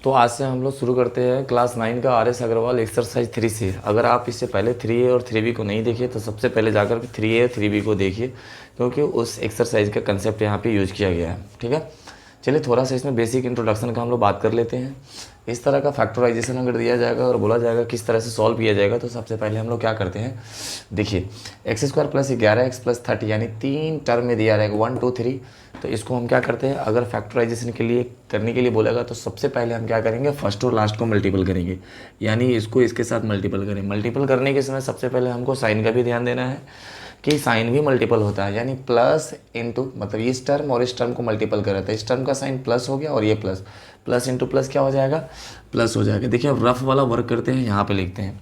तो आज से हम लोग शुरू करते हैं क्लास 9 का RS अग्रवाल एक्सरसाइज 3 से। अगर आप इससे पहले 3A और 3B को नहीं देखिए तो सबसे पहले जाकर के 3A और 3B को देखिए, क्योंकि उस एक्सरसाइज का कंसेप्ट यहाँ पे यूज़ किया गया है। ठीक है, चलिए थोड़ा सा इसमें बेसिक इंट्रोडक्शन का हम लोग बात कर लेते हैं। इस तरह का फैक्टराइजेशन अगर दिया जाएगा और बोला जाएगा किस तरह से सॉल्व किया जाएगा, तो सबसे पहले हम लोग क्या करते हैं, देखिए x² + 11x + 30 यानी 3 टर्म में दिया रहेगा 1 2 3। तो इसको हम क्या करते हैं, अगर फैक्टराइजेशन के लिए करने के लिए बोलेगा तो सबसे पहले हम क्या करेंगे, फर्स्ट और लास्ट को मल्टीपल करेंगे, यानी इसको इसके साथ मल्टीपल करें। मल्टीपल करने के समय सबसे पहले हमको साइन का भी ध्यान देना है कि साइन भी मल्टीपल होता है, यानी प्लस इंटू, मतलब इस टर्म और इस टर्म को मल्टीपल कर रहा था, इस टर्म का साइन प्लस हो गया और ये प्लस, प्लस इंटू प्लस क्या हो जाएगा, प्लस हो जाएगा। देखिए अब रफ वाला वर्क करते हैं, यहाँ पे लिखते हैं।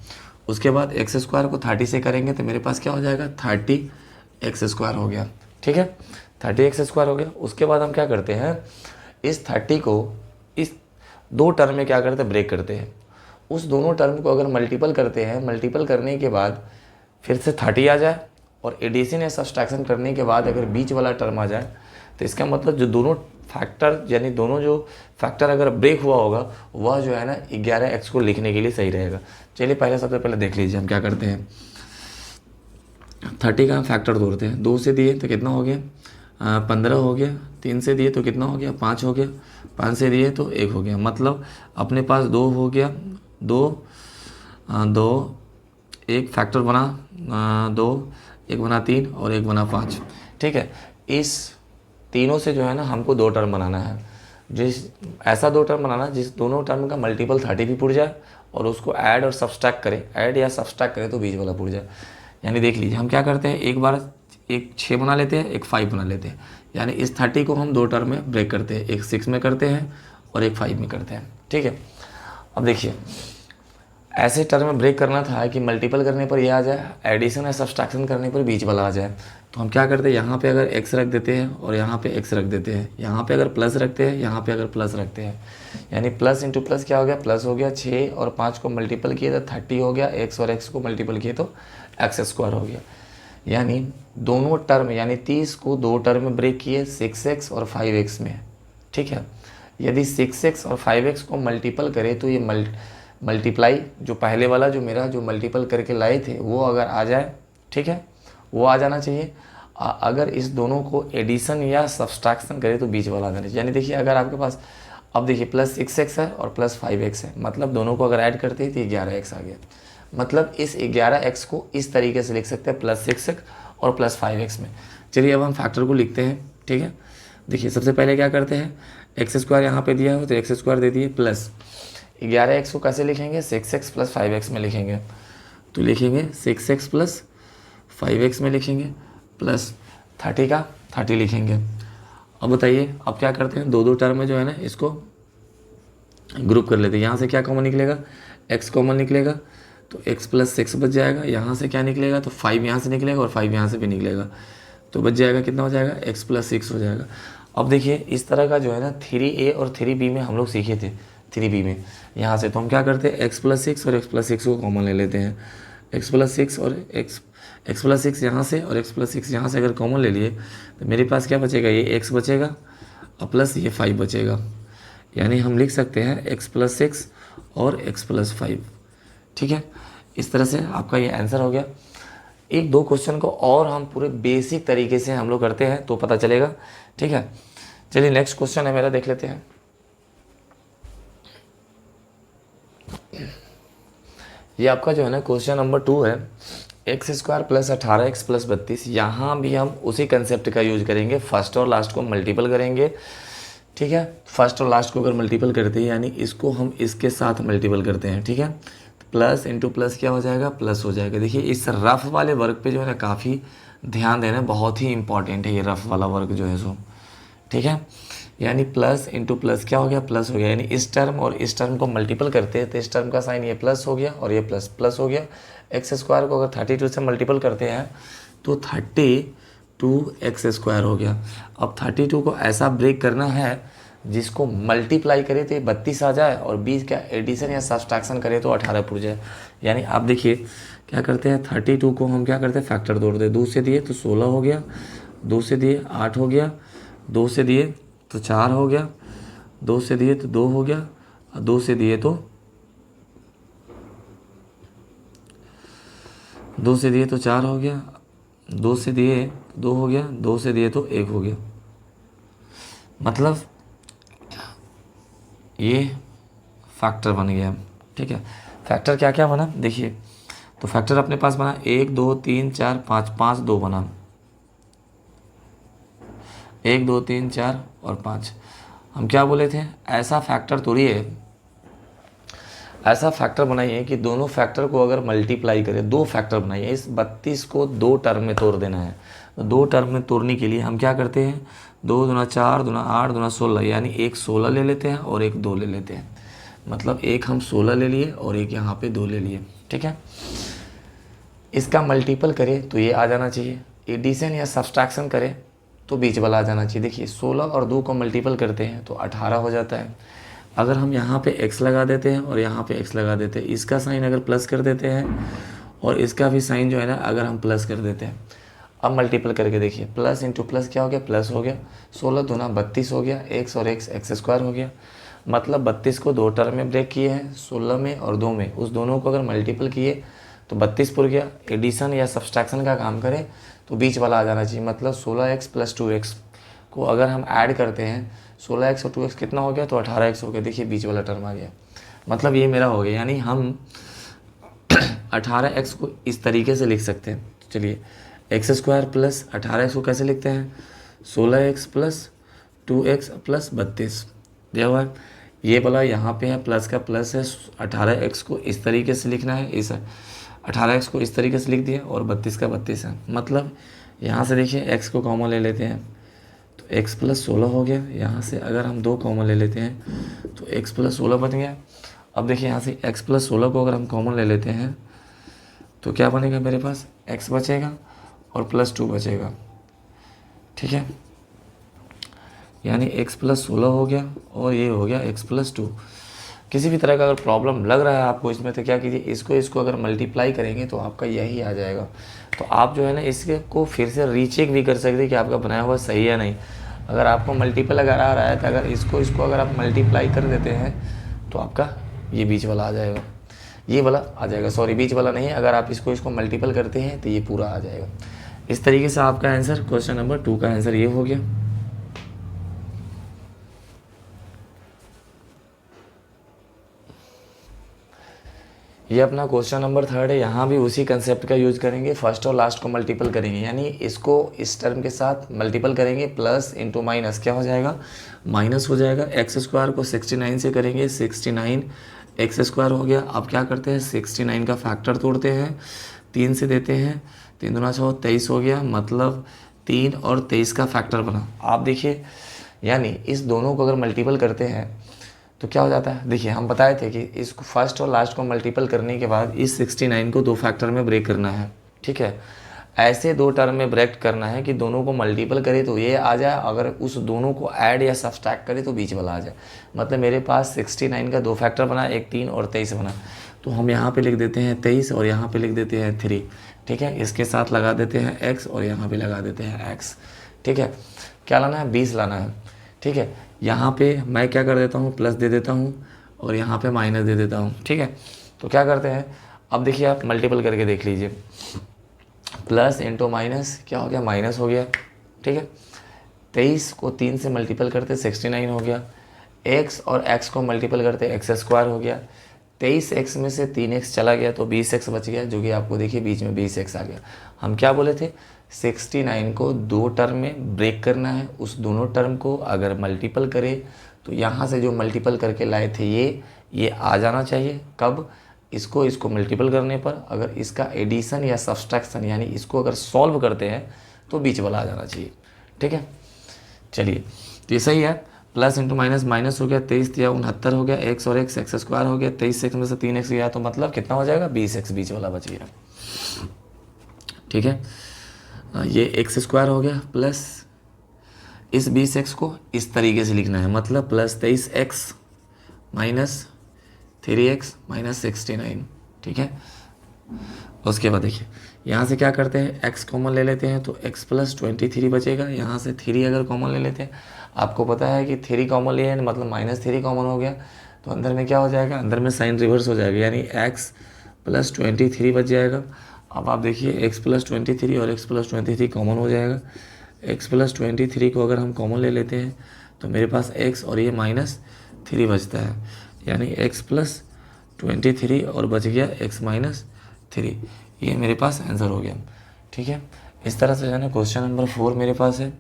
उसके बाद x² को 30 से करेंगे तो मेरे पास क्या हो जाएगा, 30x² हो गया। ठीक है, 30x² हो गया। उसके बाद हम क्या करते हैं, इस 30 को इस दो टर्म में क्या करते हैं, ब्रेक करते हैं। उस दोनों टर्म को अगर मल्टीपल करते हैं, मल्टीपल करने के बाद फिर से 30 आ जाए और एडिशन या सब्सट्रैक्शन करने के बाद अगर बीच वाला टर्म आ जाए, तो इसका मतलब जो दोनों फैक्टर, यानी दोनों जो फैक्टर अगर ब्रेक हुआ होगा वह जो है ना 11x को लिखने के लिए सही रहेगा। चलिए पहले सबसे पहले देख लीजिए हम क्या करते हैं। 30 का हम फैक्टर तोड़ते हैं, 2 से दिए तो कितना हो गया, 15 हो गया। 3 से दिए तो कितना हो गया, 5 हो गया। 5 से दिए तो 1 हो गया। मतलब अपने पास 2 हो गया, 2 एक फैक्टर बना 2, एक बना 3 और एक बना 5। ठीक है, इस तीनों से जो है ना हमको 2 टर्म बनाना है, ऐसा 2 टर्म बनाना जिस दोनों टर्म का मल्टीपल 30 भी पुर जाए और उसको ऐड और सब्सट्रैक्ट करे, ऐड या सब्सट्रैक्ट करे तो बीच वाला पुर जाए। यानी देख लीजिए हम क्या करते हैं, एक बार एक 6 बना लेते हैं, एक 5 बना लेते हैं, यानी इस 30 को हम 2 टर्म में ब्रेक करते हैं, एक 6 में करते हैं और एक 5 में करते हैं। ठीक है, अब देखिए ऐसे टर्म में ब्रेक करना था कि मल्टीपल करने पर यह आ जाए, एडिशन या सब्सट्रैक्शन करने पर बीच वाला आ जाए। तो हम क्या करते हैं, यहाँ पे अगर x रख देते हैं और यहाँ पे x रख देते हैं, यहाँ पे अगर प्लस रखते हैं, यहाँ पे अगर प्लस रखते हैं, यानी प्लस इंटू प्लस क्या हो गया, प्लस हो गया। 6 और 5 को मल्टीपल किए तो 30 हो गया, x और x को मल्टीपल किए तो x² हो गया। यानी दोनों टर्म यानी 30 को 2 टर्म में ब्रेक किए, 6x और 5x में। ठीक है, यदि 6x और 5x को मल्टीपल करें तो ये मल्टीप्लाई जो पहले वाला जो मेरा जो मल्टीपल करके लाए थे वो अगर आ जाए, ठीक है, वो आ जाना चाहिए। अगर इस दोनों को एडिशन या सब्सट्रैक्शन करें तो बीच वाला आ जाना चाहिए। यानी देखिए अगर आपके पास, अब देखिए प्लस 6x है और प्लस 5x है, मतलब दोनों को अगर ऐड करते हैं तो 11x आ गया। मतलब इस 11x को इस तरीके से लिख सकते हैं, प्लस 6x और प्लस 5x में। चलिए अब हम फैक्टर को लिखते हैं। ठीक है, देखिए सबसे पहले क्या करते हैं, x² यहाँ पे दिया हो तो x² दे दिए, प्लस 11x को कैसे लिखेंगे, 6x + 5x में लिखेंगे। तो लिखेंगे 6x + 5x में लिखेंगे, प्लस 30 का 30 लिखेंगे। अब बताइए अब क्या करते हैं, 2 टर्म में जो है ना इसको ग्रुप कर लेते हैं। यहाँ से क्या कॉमन निकलेगा, x कॉमन निकलेगा तो x + 6 बच जाएगा। यहाँ से क्या निकलेगा, तो 5 यहाँ से निकलेगा और 5 यहाँ से भी निकलेगा, तो बच जाएगा कितना हो जाएगा, x + 6 हो जाएगा। अब देखिए इस तरह का जो है ना 3A और 3B में हम लोग सीखे थे, 3B में यहाँ से। तो हम क्या करते हैं, x + 6 और x + 6 को कॉमन ले लेते हैं। x + 6 और x + 6 यहाँ से और x + 6 यहाँ से अगर कॉमन ले लिए तो मेरे पास क्या बचेगा, ये x बचेगा और प्लस ये 5 बचेगा। यानी हम लिख सकते हैं x + 6 और x + 5। ठीक है, इस तरह से आपका ये आंसर हो गया। एक दो क्वेश्चन को और हम पूरे बेसिक तरीके से हम लोग करते हैं तो पता चलेगा। ठीक है, चलिए नेक्स्ट क्वेश्चन है मेरा, देख लेते हैं। ये आपका जो है ना क्वेश्चन नंबर 2 है, x² + 18x + 32। यहाँ भी हम उसी कंसेप्ट का यूज करेंगे, फर्स्ट और लास्ट को मल्टीपल करेंगे। ठीक है, फर्स्ट और लास्ट को अगर मल्टीपल करते हैं यानी इसको हम इसके साथ मल्टीपल करते हैं। ठीक है, प्लस इंटू प्लस क्या हो जाएगा, प्लस हो जाएगा। देखिए इस रफ वाले वर्क पे जो है ना काफ़ी ध्यान देना, बहुत ही इंपॉर्टेंट है ये रफ वाला वर्क जो है सो। ठीक है, यानी प्लस इंटू प्लस क्या हो गया, प्लस हो गया। यानी इस टर्म और इस टर्म को मल्टीपल करते हैं तो इस टर्म का साइन ये प्लस हो गया और ये प्लस प्लस हो गया। x² को अगर 32 से मल्टीपल करते हैं तो 32x² हो गया। अब 32 को ऐसा ब्रेक करना है जिसको मल्टीप्लाई करे तो ये 32 आ जाए और बीच का एडिशन या सब्सट्रैक्शन करे तो 18 पुर जाए। यानी आप देखिए क्या करते हैं, 32 को हम क्या करते हैं, फैक्टर तोड़ दे। 2 से दिए तो 16 हो गया, 2 से दिए 8 हो गया, 2 से दिए तो 4 हो गया, 2 से दिए तो 2 हो गया, और 2 से दिए तो 4 हो गया, 2 से दिए 2 हो गया, 2 से दिए तो 1 हो गया। मतलब ये फैक्टर बन गया। ठीक है, फैक्टर क्या क्या बना देखिए, तो फैक्टर अपने पास बना 1 2 3 4 5, 5 2 बना, 1 2 3 4 और 5। हम क्या बोले थे, ऐसा फैक्टर तोड़िए, ऐसा फैक्टर बनाइए कि दोनों फैक्टर को अगर मल्टीप्लाई करें, 2 फैक्टर बनाइए, इस 32 को 2 टर्म में तोड़ देना है। तो 2 टर्म में तोड़ने के लिए हम क्या करते हैं, 2 दूना 4 दूना 8 दूना 16, यानी एक 16 ले लेते हैं और एक 2 ले लेते हैं। मतलब एक हम 16 ले लिए और एक यहाँ पे 2 ले लिए। ठीक है, इसका मल्टीपल करें तो ये आ जाना चाहिए, एडिशन या सब्सट्रैक्शन करें तो बीच वाला आ जाना चाहिए। देखिए 16 और 2 को मल्टीपल करते हैं तो 18 हो जाता है। अगर हम यहाँ पे x लगा देते हैं और यहाँ पे x लगा देते हैं, इसका साइन अगर प्लस कर देते हैं और इसका भी साइन जो है ना अगर हम प्लस कर देते हैं, अब मल्टीपल करके देखिए, प्लस इंटू प्लस क्या हो गया, प्लस हो गया, 16 दूना 32 हो गया, x और x स्क्वायर हो गया। मतलब 32 को 2 टर्म में ब्रेक किए हैं, 16 में और 2 में, उस दोनों को अगर मल्टीपल किए तो 32 पुर गया। एडिशन या सब्सट्रैक्शन का काम करें तो बीच वाला आ जाना चाहिए। मतलब 16x प्लस 2x को अगर हम ऐड करते हैं, 16x और 2x कितना हो गया, तो 18x हो गया। देखिए बीच वाला टर्म आ गया, मतलब ये मेरा हो गया। यानी हम 18x को इस तरीके से लिख सकते हैं। चलिए एक्स स्क्वायर प्लस 18x को कैसे लिखते हैं, 16x प्लस 2x प्लस 32 दिया हुआ है। ये वाला यहाँ पे है, प्लस का प्लस है, 18x को इस तरीके से लिखना है, इस 18x को इस तरीके से लिख दिया और 32 का 32 है। मतलब यहाँ से देखिए x को कॉमन ले लेते हैं तो x प्लस 16 हो गया। यहाँ से अगर हम 2 कॉमन ले लेते हैं तो x प्लस 16 बन गया। अब देखिए यहाँ से x प्लस 16 को अगर हम कॉमन ले लेते हैं तो क्या बनेगा, मेरे पास x बचेगा और प्लस 2 बचेगा। ठीक है, यानी x प्लस 16 हो गया और ये हो गया x प्लस 2। किसी भी तरह का अगर प्रॉब्लम लग रहा है आपको इसमें तो क्या कीजिए, इसको अगर मल्टीप्लाई करेंगे तो आपका यही आ जाएगा। तो आप जो है ना इसको फिर से रीचेक भी कर सकते हैं कि आपका बनाया हुआ सही है नहीं। अगर आपको मल्टीपल अगर आ रहा है तो अगर इसको अगर आप मल्टीप्लाई कर देते हैं तो आपका ये बीच वाला आ जाएगा, ये वाला आ जाएगा, सॉरी बीच वाला नहीं, अगर आप इसको मल्टीपल करते हैं तो ये पूरा आ जाएगा। इस तरीके से आपका आंसर क्वेश्चन नंबर 2 का आंसर ये हो गया। ये अपना क्वेश्चन नंबर 3 है। यहाँ भी उसी कंसेप्ट का यूज करेंगे, फर्स्ट और लास्ट को मल्टीपल करेंगे, यानी इसको इस टर्म के साथ मल्टीपल करेंगे, प्लस इंटू माइनस क्या हो जाएगा, माइनस हो जाएगा। एक्स स्क्वायर को 69 से करेंगे, 69 एक्स स्क्वायर हो गया। अब क्या करते हैं, 69 का फैक्टर तोड़ते हैं, 3 से देते हैं, 3 दूना 6 23 हो गया। मतलब 3 और 23 का फैक्टर बना। आप देखिए, यानी इस दोनों को अगर मल्टीपल करते हैं तो क्या हो जाता है, देखिए हम बताए थे कि इसको फर्स्ट और लास्ट को मल्टीपल करने के बाद इस 69 को 2 फैक्टर में ब्रेक करना है। ठीक है, ऐसे 2 टर्म में ब्रेक करना है कि दोनों को मल्टीपल करे तो ये आ जाए, अगर उस दोनों को ऐड या सब्सट्रैक्ट करे तो बीच वाला आ जाए। मतलब मेरे पास 69 का 2 फैक्टर बना, एक 3 और 23 बना, तो हम यहाँ पे लिख देते हैं 23 और यहाँ पे लिख देते हैं 3। ठीक है, इसके साथ लगा देते हैं x और यहाँ पे लगा देते हैं x। ठीक है, क्या लाना है, 20 लाना है। ठीक है, यहाँ पे मैं क्या कर देता हूँ, प्लस दे देता हूँ और यहाँ पे माइनस दे देता हूँ। ठीक है, तो क्या करते हैं, अब देखिए आप मल्टीपल करके देख लीजिए, प्लस इंटू माइनस क्या हो गया, माइनस हो गया। ठीक है, 23 को 3 से मल्टीपल करते 69 हो गया, x और x को मल्टीपल करते एक्स स्क्वायर हो गया। 23x में से 3x चला गया तो 20x बच गया, जो कि आपको देखिए बीच में 20x आ गया। हम क्या बोले थे, 69 को 2 टर्म में ब्रेक करना है, उस दोनों टर्म को अगर मल्टीपल करें तो यहाँ से जो मल्टीपल करके लाए थे ये आ जाना चाहिए। कब, इसको मल्टीपल करने पर अगर इसका एडिशन या सब्सट्रैक्शन यानी इसको अगर सॉल्व करते हैं तो बीच वाला आ जाना चाहिए। ठीक है, चलिए तो ये सही है। प्लस इंटू माइनस, माइनस हो गया, 23 दिया 69 हो गया, x और x स्क्वायर हो गया, 23x में से 3x गया तो मतलब कितना हो जाएगा, 20x बीच वाला बच गया। ठीक है, ये एक्स स्क्वायर हो गया, प्लस इस 20x को इस तरीके से लिखना है, मतलब plus 23x minus 3x minus 69। ठीक है, उसके बाद देखिए यहाँ से क्या करते हैं, x कॉमन ले लेते हैं तो x प्लस 23 बचेगा। यहाँ से 3 अगर कॉमन ले लेते हैं, आपको पता है कि 3 कॉमन लिए हैं मतलब -3 कॉमन हो गया, तो अंदर में क्या हो जाएगा, अंदर में साइन रिवर्स हो जाएगा, यानी x + 23 बच जाएगा। अब आप देखिए x + 23 और x + 23 कॉमन हो जाएगा। x + 23 को अगर हम कॉमन ले लेते हैं तो मेरे पास x और ये -3 बचता है, यानी x + 23 और बच गया x - 3। ये मेरे पास आंसर हो गया। ठीक है, इस तरह से जो है ना क्वेश्चन नंबर 4 मेरे पास है।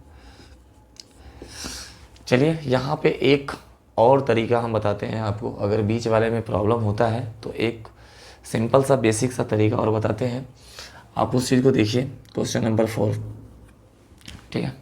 चलिए यहाँ पे एक और तरीका हम बताते हैं आपको, अगर बीच वाले में प्रॉब्लम होता है तो एक सिंपल सा बेसिक सा तरीका और बताते हैं, आप उस चीज़ को देखिए। क्वेश्चन नंबर 4, ठीक है।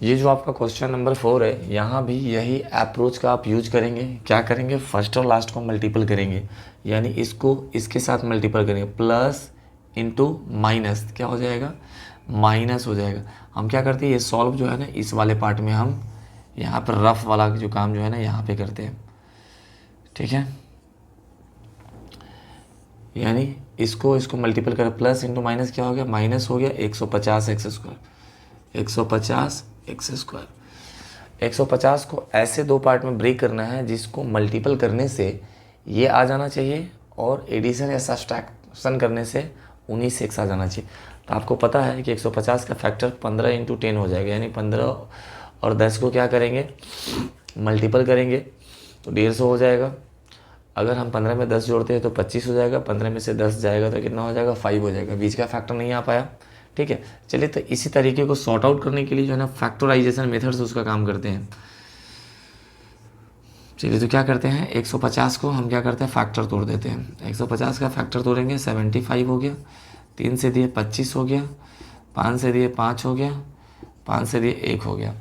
ये जो आपका क्वेश्चन नंबर 4 है, यहाँ भी यही अप्रोच का आप यूज करेंगे। क्या करेंगे, फर्स्ट और लास्ट को मल्टीपल करेंगे, यानी इसको इसके साथ मल्टीपल करेंगे, प्लस इंटू माइनस क्या हो जाएगा, माइनस हो जाएगा। हम क्या करते हैं, ये सॉल्व जो है ना इस वाले पार्ट में हम यहाँ पर रफ वाला जो काम जो है ना यहाँ पे करते हैं। ठीक है, यानी इसको मल्टीपल कर, प्लस इंटू माइनस क्या हो गया, माइनस हो गया 150 एक्स स्क्वायर, 150 एक्स स्क्वायर। 150 को ऐसे दो पार्ट में ब्रेक करना है जिसको मल्टीपल करने से ये आ जाना चाहिए और एडिशन या सब्सट्रैक्शन करने से 19 एक्स आ जाना चाहिए। तो आपको पता है कि 150 का फैक्टर 15 × 10 हो जाएगा, यानी 15 और 10 को क्या करेंगे, मल्टीपल करेंगे तो 150 हो जाएगा। अगर हम 15 में 10 जोड़ते हैं तो 25 हो जाएगा, 15 में से 10 जाएगा तो कितना हो जाएगा, 5 हो जाएगा। बीच का फैक्टर नहीं आ पाया। ठीक है, चलिए तो इसी तरीके को सॉर्ट आउट करने के लिए जो है ना फैक्टराइजेशन मेथड से उसका काम करते हैं। चलिए तो क्या करते हैं, 150 को हम क्या करते हैं, फैक्टर तोड़ देते हैं। 150 का फैक्टर तोड़ेंगे, 75 हो गया, 3 से दिए 25 हो गया, 5 से दिए 5 हो गया, 5 से दिए 1 हो गया।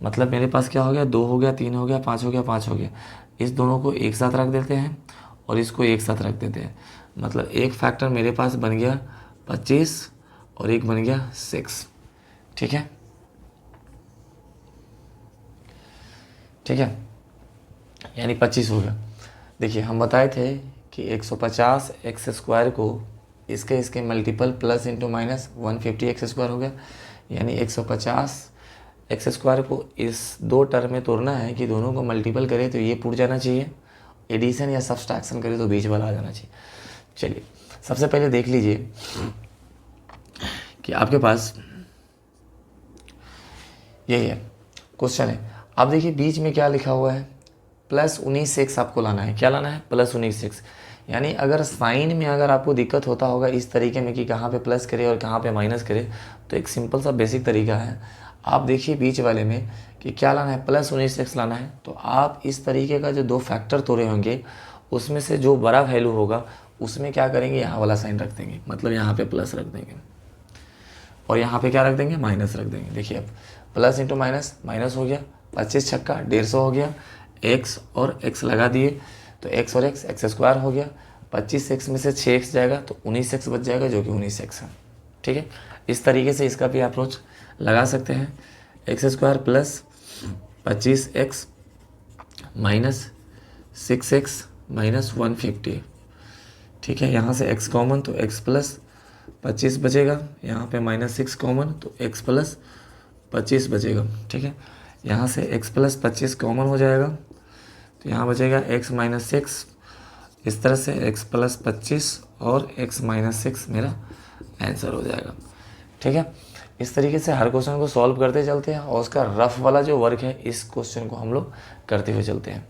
मतलब मेरे पास क्या हो गया, 2 हो गया, 3 हो गया, 5 हो गया, 5 हो गया। इस दोनों को एक साथ रख देते हैं और इसको एक साथ रख देते हैं। मतलब एक फैक्टर मेरे पास बन गया 25 और एक बन गया 6। ठीक है, ठीक है, यानी 25 हो गया। देखिए हम बताए थे कि 150 एक्स स्क्वायर को इसके multiple plus into minus 150 x square हो गया, यानी 150 एक्स स्क्वायर को इस दो टर्म में तोड़ना है कि दोनों को मल्टीपल करे तो ये पुट जाना चाहिए, एडिशन या सब्सट्रैक्शन करे तो बीच वाला आ जाना चाहिए। चलिए सबसे पहले देख लीजिए कि आपके पास यही है क्वेश्चन है। आप देखिए बीच में क्या लिखा हुआ है, +19 एक्स आपको लाना है। क्या लाना है, +19 एक्स। यानी अगर साइन में अगर आपको दिक्कत होता होगा इस तरीके में कि कहाँ पे प्लस करे और कहाँ पे माइनस करे, तो एक सिंपल सा बेसिक तरीका है। आप देखिए बीच वाले में कि क्या लाना है, +19 एक्स लाना है। तो आप इस तरीके का जो दो फैक्टर तोड़े होंगे उसमें से जो बड़ा वैल्यू होगा उसमें क्या करेंगे, यहाँ वाला साइन रख देंगे, मतलब यहाँ पे प्लस रख देंगे और यहाँ पे क्या रख देंगे, माइनस रख देंगे। देखिए अब प्लस इंटू माइनस, माइनस हो गया, 25 छक्का 150 हो गया, एक्स और एक्स लगा दिए तो एक्स और एक्स स्क्वायर हो गया। 25 एक्स में से 6 एक्स जाएगा तो 19 एक्स बच जाएगा, जो कि 19 एक्स है। ठीक है, इस तरीके से इसका भी अप्रोच लगा सकते हैं। X square plus 25 x minus 6 x minus 150। ठीक है, यहाँ से x कॉमन तो x प्लस 25 बचेगा, यहाँ पे -6 कॉमन तो x प्लस 25 बचेगा। ठीक है, यहाँ से x प्लस 25 कॉमन हो जाएगा तो यहाँ बचेगा x माइनस 6। इस तरह से x प्लस 25 और x माइनस 6 मेरा आंसर हो जाएगा। ठीक है, इस तरीके से हर क्वेश्चन को सॉल्व करते चलते हैं और उसका रफ वाला जो वर्क है इस क्वेश्चन को हम लोग करते हुए चलते हैं।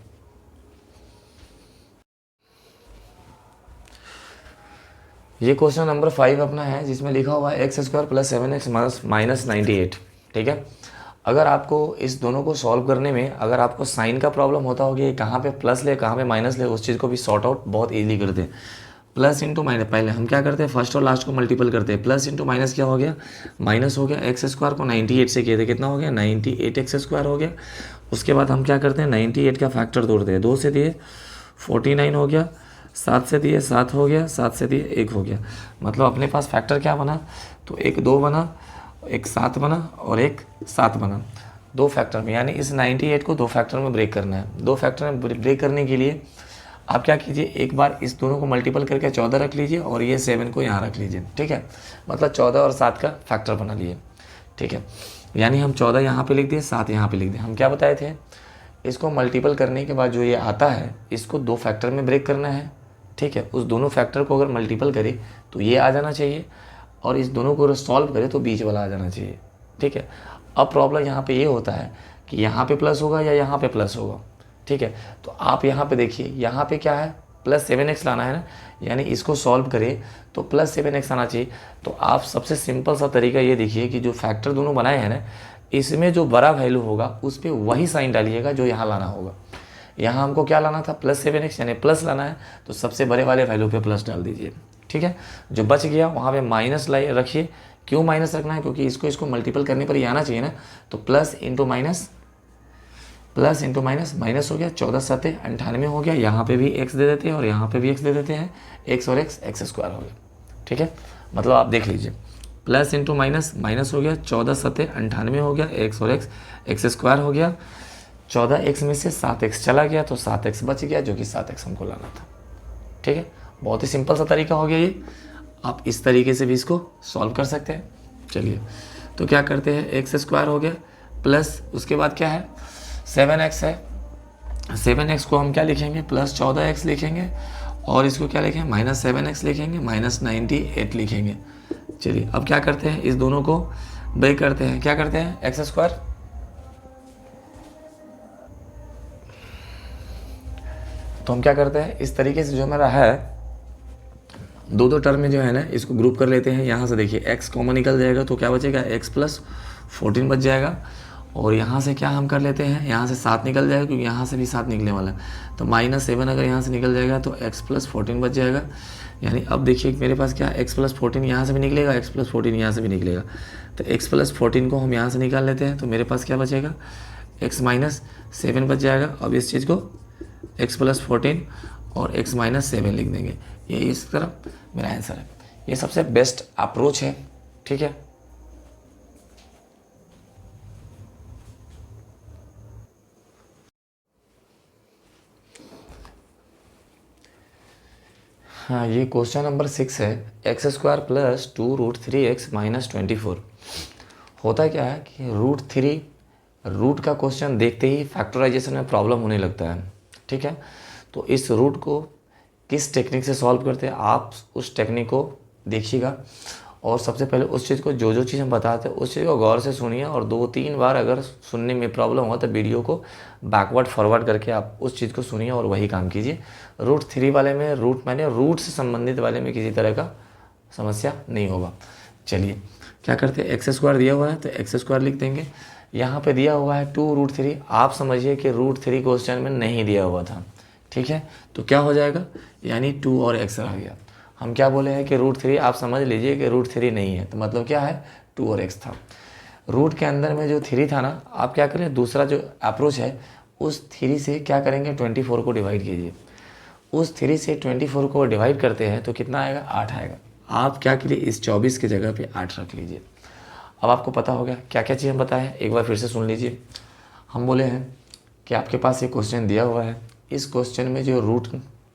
ये क्वेश्चन नंबर 5 अपना है जिसमें लिखा हुआ है x square plus 7x minus 98। ठीक है, अगर आपको इस दोनों को सॉल्व करने में अगर आपको साइन का प्रॉब्लम होता होगा कि कहाँ पे प्लस ले कहाँ पे माइनस ले, उस चीज़ को भी सॉर्ट आउट बहुत ईजी करते हैं। प्लस इंटू माइनस, पहले हम क्या करते हैं, फर्स्ट और लास्ट को मल्टीपल करते हैं। प्लस इंटू माइनस क्या हो गया, माइनस हो गया। एक्स स्क्वायर को 98 से किए थे, कितना हो गया, 98 एक्स स्क्वायर हो गया। उसके बाद हम क्या करते हैं, 98 का फैक्टर तोड़ते हैं। 2 से दिए 49 हो गया, 7 से दिए 7 हो गया, 7 से दिए 1 हो गया। मतलब अपने पास फैक्टर क्या बना, तो एक 2 बना, एक 7 बना और एक 7 बना, दो फैक्टर में। यानी इस 98 को दो फैक्टर में ब्रेक करना है। दो फैक्टर में ब्रेक करने के लिए आप क्या कीजिए, एक बार इस दोनों को मल्टीपल करके 14 रख लीजिए और ये 7 को यहाँ रख लीजिए। ठीक है, मतलब 14 और 7 का फैक्टर बना लिए। ठीक है, यानी हम 14 यहाँ पे लिख दिए, 7 यहाँ पे लिख दिए। हम क्या बताए थे, इसको मल्टीपल करने के बाद जो ये आता है इसको 2 फैक्टर में ब्रेक करना है, ठीक है। उस दोनों फैक्टर को अगर मल्टीपल करे तो ये आ जाना चाहिए, और इस दोनों को अगर सॉल्व करे तो बीच वाला आ जाना चाहिए, ठीक है। अब प्रॉब्लम यहाँ पे ये होता है कि यहाँ पे प्लस होगा या यहाँ पे प्लस होगा, ठीक है। तो आप यहाँ पे देखिए, यहाँ पे क्या है, प्लस 7x लाना है ना, यानी इसको सॉल्व करें तो प्लस 7x आना चाहिए। तो आप सबसे सिंपल सा तरीका ये देखिए कि जो फैक्टर दोनों बनाए हैं ना, इसमें जो बड़ा वैल्यू होगा उस पर वही साइन डालिएगा जो यहाँ लाना होगा। यहाँ हमको क्या लाना था, प्लस 7x, यानी प्लस लाना है, तो सबसे बड़े वाले वैल्यू पे प्लस डाल दीजिए, ठीक है। जो बच गया वहाँ पे माइनस लाइए रखिए। क्यों माइनस रखना है, क्योंकि इसको मल्टीपल करने पर ये आना चाहिए ना। तो plus into minus, plus into minus, minus हो गया, 14 7 98 हो गया। यहाँ पे भी x दे देते हैं और यहाँ पे भी x दे देते हैं, x और x स्क्वायर हो गया, ठीक है। मतलब आप देख लीजिए, प्लस इंटू माइनस, माइनस हो गया, 14 7 98 हो गया, x और x स्क्वायर हो गया। 14x में से 7x चला गया तो 7x बच गया, जो कि 7x हमको लाना था, ठीक है। बहुत ही सिंपल सा तरीका हो गया ये। आप इस तरीके से भी इसको सॉल्व कर सकते हैं। चलिए, तो क्या करते हैं, एक्स स्क्वायर हो गया प्लस, उसके बाद क्या है, 7x है। 7x को हम क्या लिखेंगे, प्लस 14x लिखेंगे, और इसको क्या लिखेंगे, माइनस 7x लिखेंगे, माइनस 98 लिखेंगे। चलिए, अब क्या करते हैं, इस दोनों को ब्रेक करते हैं। क्या करते हैं, एक्स स्क्वायर, तो हम क्या करते हैं, इस तरीके से जो हमारा है दो टर्म में जो है ना, इसको ग्रुप कर लेते हैं। यहाँ से देखिए x कॉमन निकल जाएगा तो क्या बचेगा, x प्लस 14 बच जाएगा। और यहाँ से क्या हम कर लेते हैं, यहाँ से 7 निकल जाएगा, क्योंकि यहाँ से भी 7 निकलने वाला है। तो -7 अगर यहाँ से निकल जाएगा तो x प्लस 14 बच जाएगा। यानी अब देखिए मेरे पास क्या, x प्लस 14 यहाँ से भी निकलेगा, x प्लस 14 यहाँ से भी निकलेगा। तो x प्लस 14 को हम यहाँ से निकाल लेते हैं, तो मेरे पास क्या बचेगा, x माइनस 7 बच जाएगा। अब इस चीज़ को x प्लस 14 और x माइनस 7 लिख देंगे। ये इस तरफ मेरा आंसर है। ये सबसे बेस्ट अप्रोच है, ठीक है। हाँ, ये क्वेश्चन नंबर 6 है, x square plus 2√3x minus 24। होता क्या है कि रूट का क्वेश्चन देखते ही फैक्टराइजेशन में प्रॉब्लम होने लगता है, ठीक है। तो इस रूट को किस टेक्निक से सॉल्व करते हैं, आप उस टेक्निक को देखिएगा। और सबसे पहले उस चीज़ को जो चीज़ हम बताते हैं उस चीज़ को गौर से सुनिए, और 2-3 बार अगर सुनने में प्रॉब्लम हो तो वीडियो को बैकवर्ड फॉरवर्ड करके आप उस चीज़ को सुनिए और वही काम कीजिए। √3 वाले में रूट से संबंधित वाले में किसी तरह का समस्या नहीं होगा। चलिए, क्या करते हैं, एक्स स्क्वायर दिया हुआ है तो एक्स स्क्वायर लिख देंगे। यहाँ पे दिया हुआ है 2√3, आप समझिए कि √3 क्वेश्चन में नहीं दिया हुआ था, ठीक है। तो क्या हो जाएगा, यानी 2 और x रह गया। हम क्या बोले हैं कि √3, आप समझ लीजिए कि √3 नहीं है, तो मतलब क्या है, 2 और x था। रूट के अंदर में जो 3 था ना, आप क्या करें, दूसरा जो अप्रोच है उस 3 से क्या करेंगे, 24 को डिवाइड कीजिए। उस 3 से 24 को डिवाइड करते हैं तो कितना आएगा, 8 आएगा। आप क्या करिए, इस 24 की जगह पे 8 रख लीजिए। अब आपको पता हो गया क्या क्या चीज़ हम बताएं, एक बार फिर से सुन लीजिए। हम बोले हैं कि आपके पास ये क्वेश्चन दिया हुआ है, इस क्वेश्चन में जो रूट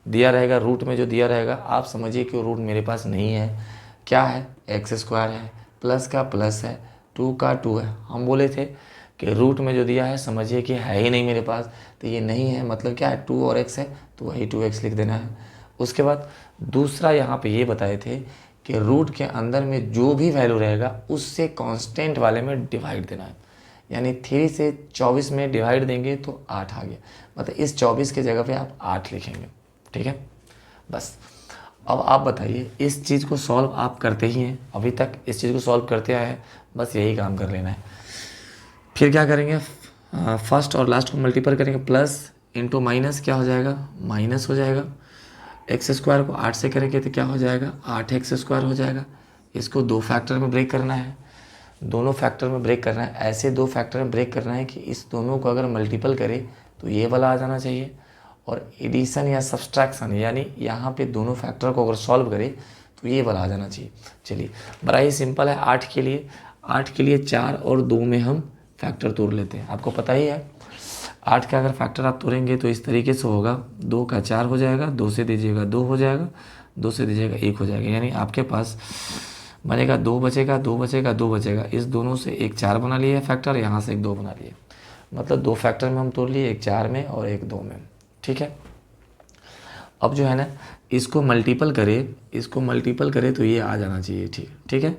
दिया रहेगा, रूट में जो दिया रहेगा, आप समझिए कि रूट मेरे पास नहीं है। क्या है, एक्स स्क्वायर है, प्लस का प्लस है, 2 का 2 है। हम बोले थे कि रूट में जो दिया है समझिए कि है ही नहीं मेरे पास, तो ये नहीं है, मतलब क्या है, 2 और x है, तो वही 2x लिख देना है। उसके बाद दूसरा यहाँ पे ये बताए थे कि रूट के अंदर में जो भी वैल्यू रहेगा उससे कांस्टेंट वाले में डिवाइड देना है। यानी 3 से 24 में डिवाइड देंगे तो 8 आ गया, मतलब इस 24 के जगह पे आप 8 लिखेंगे, ठीक है। बस अब आप बताइए, इस चीज़ को सॉल्व आप करते ही हैं, अभी तक इस चीज़ को सॉल्व करते आए हैं, बस यही काम कर लेना है। फिर क्या करेंगे, फर्स्ट और लास्ट को मल्टीपल करेंगे, प्लस इंटू माइनस क्या हो जाएगा, माइनस हो जाएगा। एक्स स्क्वायर को 8 से करेंगे तो क्या हो जाएगा, 8x स्क्वायर हो जाएगा। इसको 2 फैक्टर में ब्रेक करना है, दोनों फैक्टर में ब्रेक करना है। ऐसे 2 फैक्टर में ब्रेक करना है कि इस दोनों को अगर मल्टीपल करे तो ये वाला आ जाना चाहिए, और एडिशन या सब्सट्रैक्शन यानी यहाँ पे दोनों फैक्टर को अगर सॉल्व करे तो ये वाला आ जाना चाहिए। चलिए, बड़ा ही सिंपल है। 8 के लिए 4 और 2 में हम फैक्टर तोड़ लेते हैं। आपको पता ही है 8 का अगर फैक्टर आप तोड़ेंगे तो इस तरीके से होगा, 2 का 4 हो जाएगा, 2 से दीजिएगा 2 हो जाएगा, 2 से दीजिएगा 1 हो जाएगा। यानी आपके पास बनेगा 2 बचेगा, 2 बचेगा, 2 बचेगा। इस दोनों से एक 4 बना लिए फैक्टर, यहाँ से एक 2 बना लिए, मतलब 2 फैक्टर में हम तोड़ लिए, एक 4 में और एक 2 में। ठीक है, अब जो है ना इसको मल्टीपल करें, इसको मल्टीपल करें तो ये आ जाना चाहिए। ठीक है,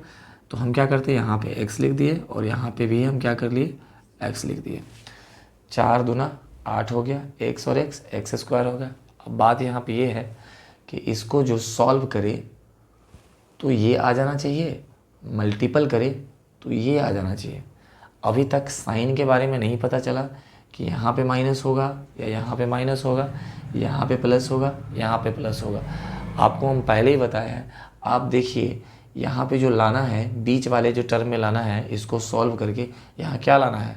तो हम क्या करते हैं, यहाँ पे x लिख दिए और यहाँ पे भी हम क्या कर लिए, x लिख दिए। 4 दूना 8 हो गया, x और x स्क्वायर हो गया। अब बात यहाँ पे ये है कि इसको जो सॉल्व करे तो ये आ जाना चाहिए, मल्टीपल करे तो ये आ जाना चाहिए। अभी तक साइन के बारे में नहीं पता चला कि यहाँ पे माइनस होगा या यहाँ पे माइनस होगा, यहाँ पे प्लस होगा, यहाँ पे प्लस होगा। आपको हम पहले ही बताया है। आप देखिए यहाँ पे जो लाना है, बीच वाले जो टर्म में लाना है, इसको सॉल्व करके यहाँ क्या लाना है,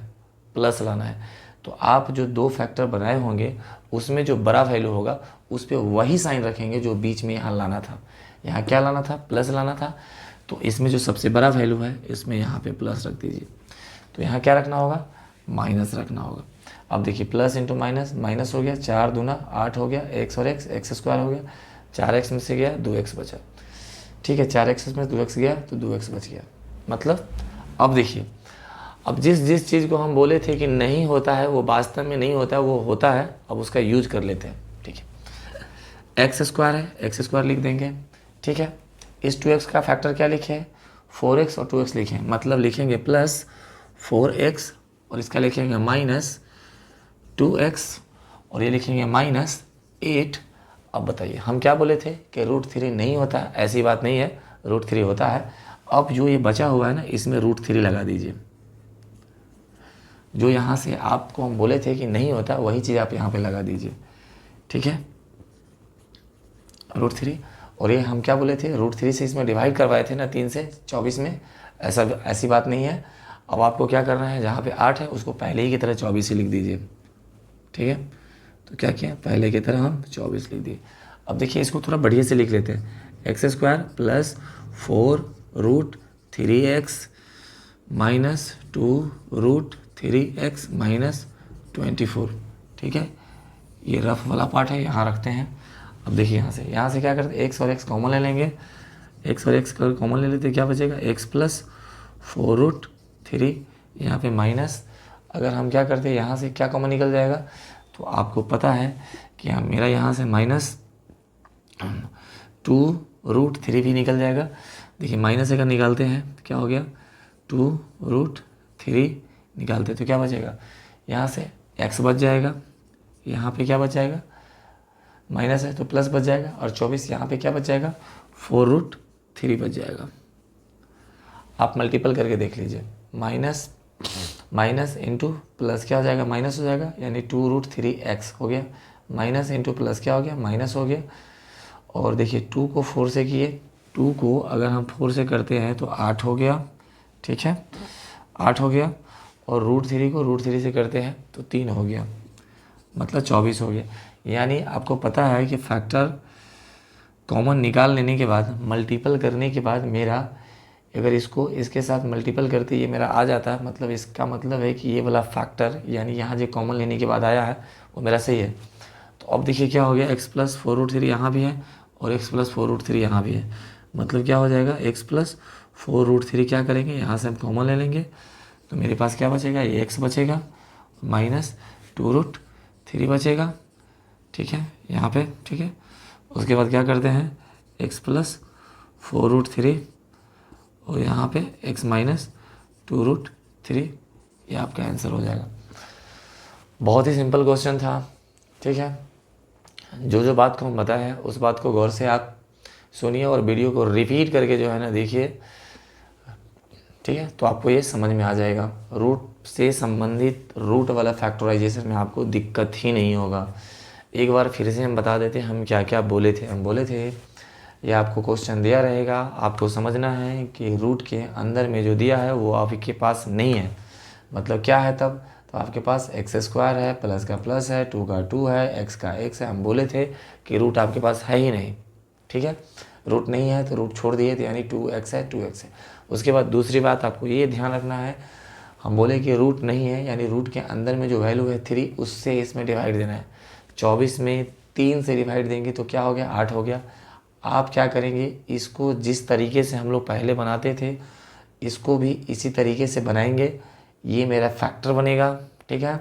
प्लस लाना है। तो आप जो 2 फैक्टर बनाए होंगे उसमें जो बड़ा वैल्यू होगा उस पर वही साइन रखेंगे जो बीच में यहाँ लाना था। यहाँ क्या लाना था, प्लस लाना था। तो इसमें जो सबसे बड़ा वैल्यू है इसमें यहाँ पे प्लस रख दीजिए। तो यहाँ क्या रखना होगा, माइनस रखना होगा। अब देखिए प्लस इंटू माइनस, माइनस हो गया, 4 दूना 8 हो गया, x और x स्क्वायर हो गया, 4x में से गया 2x बचा। ठीक है, 4x में 2x गया तो 2x बच गया। मतलब अब देखिए, अब जिस चीज़ को हम बोले थे कि नहीं होता है वो वास्तव में नहीं होता है, वो होता है। अब उसका यूज कर लेते हैं। ठीक है, x स्क्वायर है, x स्क्वायर लिख देंगे। ठीक है, इस 2x का फैक्टर क्या लिखे, 4x और 2x लिखे, मतलब लिखेंगे प्लस 4x और इसका लिखेंगे माइनस 2x और ये लिखेंगे माइनस 8। अब बताइए हम क्या बोले थे कि √3 नहीं होता है, ऐसी बात नहीं है, √3 होता है। अब जो ये बचा हुआ है ना इसमें √3 लगा दीजिए। जो यहाँ से आपको हम बोले थे कि नहीं होता वही चीज़ आप यहाँ पे लगा दीजिए। ठीक है, √3 और ये हम क्या बोले थे, √3 से इसमें डिवाइड करवाए थे ना 3 से 24 में, ऐसी बात नहीं है। अब आपको क्या करना है, जहाँ पे 8 है उसको पहले ही की तरह 24 ही लिख दीजिए। ठीक है, तो क्या किया, पहले की तरह हम 24 लिख दिए। अब देखिए इसको थोड़ा बढ़िया से लिख लेते हैं, x square plus 4√3x minus 2√3x minus 24। ठीक है, ये रफ वाला पार्ट है, यहाँ रखते हैं। अब देखिए यहाँ से क्या करते हैं, x और x कॉमन ले लेंगे, x और x कॉमन ले लेते, क्या बचेगा, x प्लस 4√3, यहाँ पे माइनस, अगर हम क्या करते हैं यहाँ से क्या कॉमन निकल जाएगा, तो आपको पता है कि मेरा यहाँ से माइनस 2√3 भी निकल जाएगा। देखिए माइनस अगर निकालते हैं तो क्या हो गया, 2√3 निकालते तो क्या बचेगा, यहाँ से x बच जाएगा, यहाँ पे क्या बच जाएगा, माइनस है तो प्लस बच जाएगा, और 24 यहाँ पे क्या बच जाएगा, 4√3 बच जाएगा। आप मल्टीपल करके देख लीजिए, माइनस इंटू प्लस क्या हो जाएगा, माइनस हो जाएगा, यानी 2√3x हो गया, माइनस इंटू प्लस क्या हो गया, माइनस हो गया। और देखिए 2 को 4 से किए, 2 को अगर हम 4 से करते हैं तो 8 हो गया। ठीक है, 8 हो गया, और √3 को √3 से करते हैं तो 3 हो गया, मतलब 24 हो गया। यानी आपको पता है कि फैक्टर कॉमन निकाल लेने के बाद, मल्टीपल करने के बाद मेरा, अगर इसको इसके साथ मल्टीपल करते ये मेरा आ जाता है, मतलब इसका मतलब है कि ये वाला फैक्टर यानी यहाँ जो कॉमन लेने के बाद आया है वो मेरा सही है। तो अब देखिए क्या हो गया, x प्लस 4√3 यहाँ भी है और x प्लस 4√3 यहाँ भी है, मतलब क्या हो जाएगा, x प्लस 4√3 क्या करेंगे, यहाँ से हम कॉमन ले लेंगे तो मेरे पास क्या बचेगा, ये x बचेगा माइनस 2√3 बचेगा। ठीक है, यहाँ पे ठीक है, उसके बाद क्या करते हैं, x प्लस 4√3 और यहाँ पे x माइनस 2√3, ये आपका आंसर हो जाएगा। बहुत ही सिंपल क्वेश्चन था। ठीक है, जो बात को हम बताए हैं उस बात को गौर से आप सुनिए और वीडियो को रिपीट करके जो है ना देखिए। ठीक है, तो आपको ये समझ में आ जाएगा, रूट से संबंधित रूट वाला फैक्टराइजेशन में आपको दिक्कत ही नहीं होगा। एक बार फिर से हम बता देते हैं हम क्या क्या बोले थे। हम बोले थे ये आपको क्वेश्चन दिया रहेगा, आपको समझना है कि रूट के अंदर में जो दिया है वो आपके पास नहीं है। मतलब क्या है तब, तो आपके पास x स्क्वायर है, प्लस का प्लस है, 2 का 2 है, x का x है। हम बोले थे कि रूट आपके पास है ही नहीं। ठीक है, रूट नहीं है तो रूट छोड़ दिए थे, यानी 2x है, 2x है। उसके बाद दूसरी बात आपको ये ध्यान रखना है, हम बोले कि रूट नहीं है यानी रूट के अंदर में जो वैल्यू है 3 उससे इसमें डिवाइड देना है। 24 में 3 से डिवाइड देंगे तो क्या हो गया, 8 हो गया। आप क्या करेंगे, इसको जिस तरीके से हम लोग पहले बनाते थे इसको भी इसी तरीके से बनाएंगे। ये मेरा फैक्टर बनेगा, ठीक है।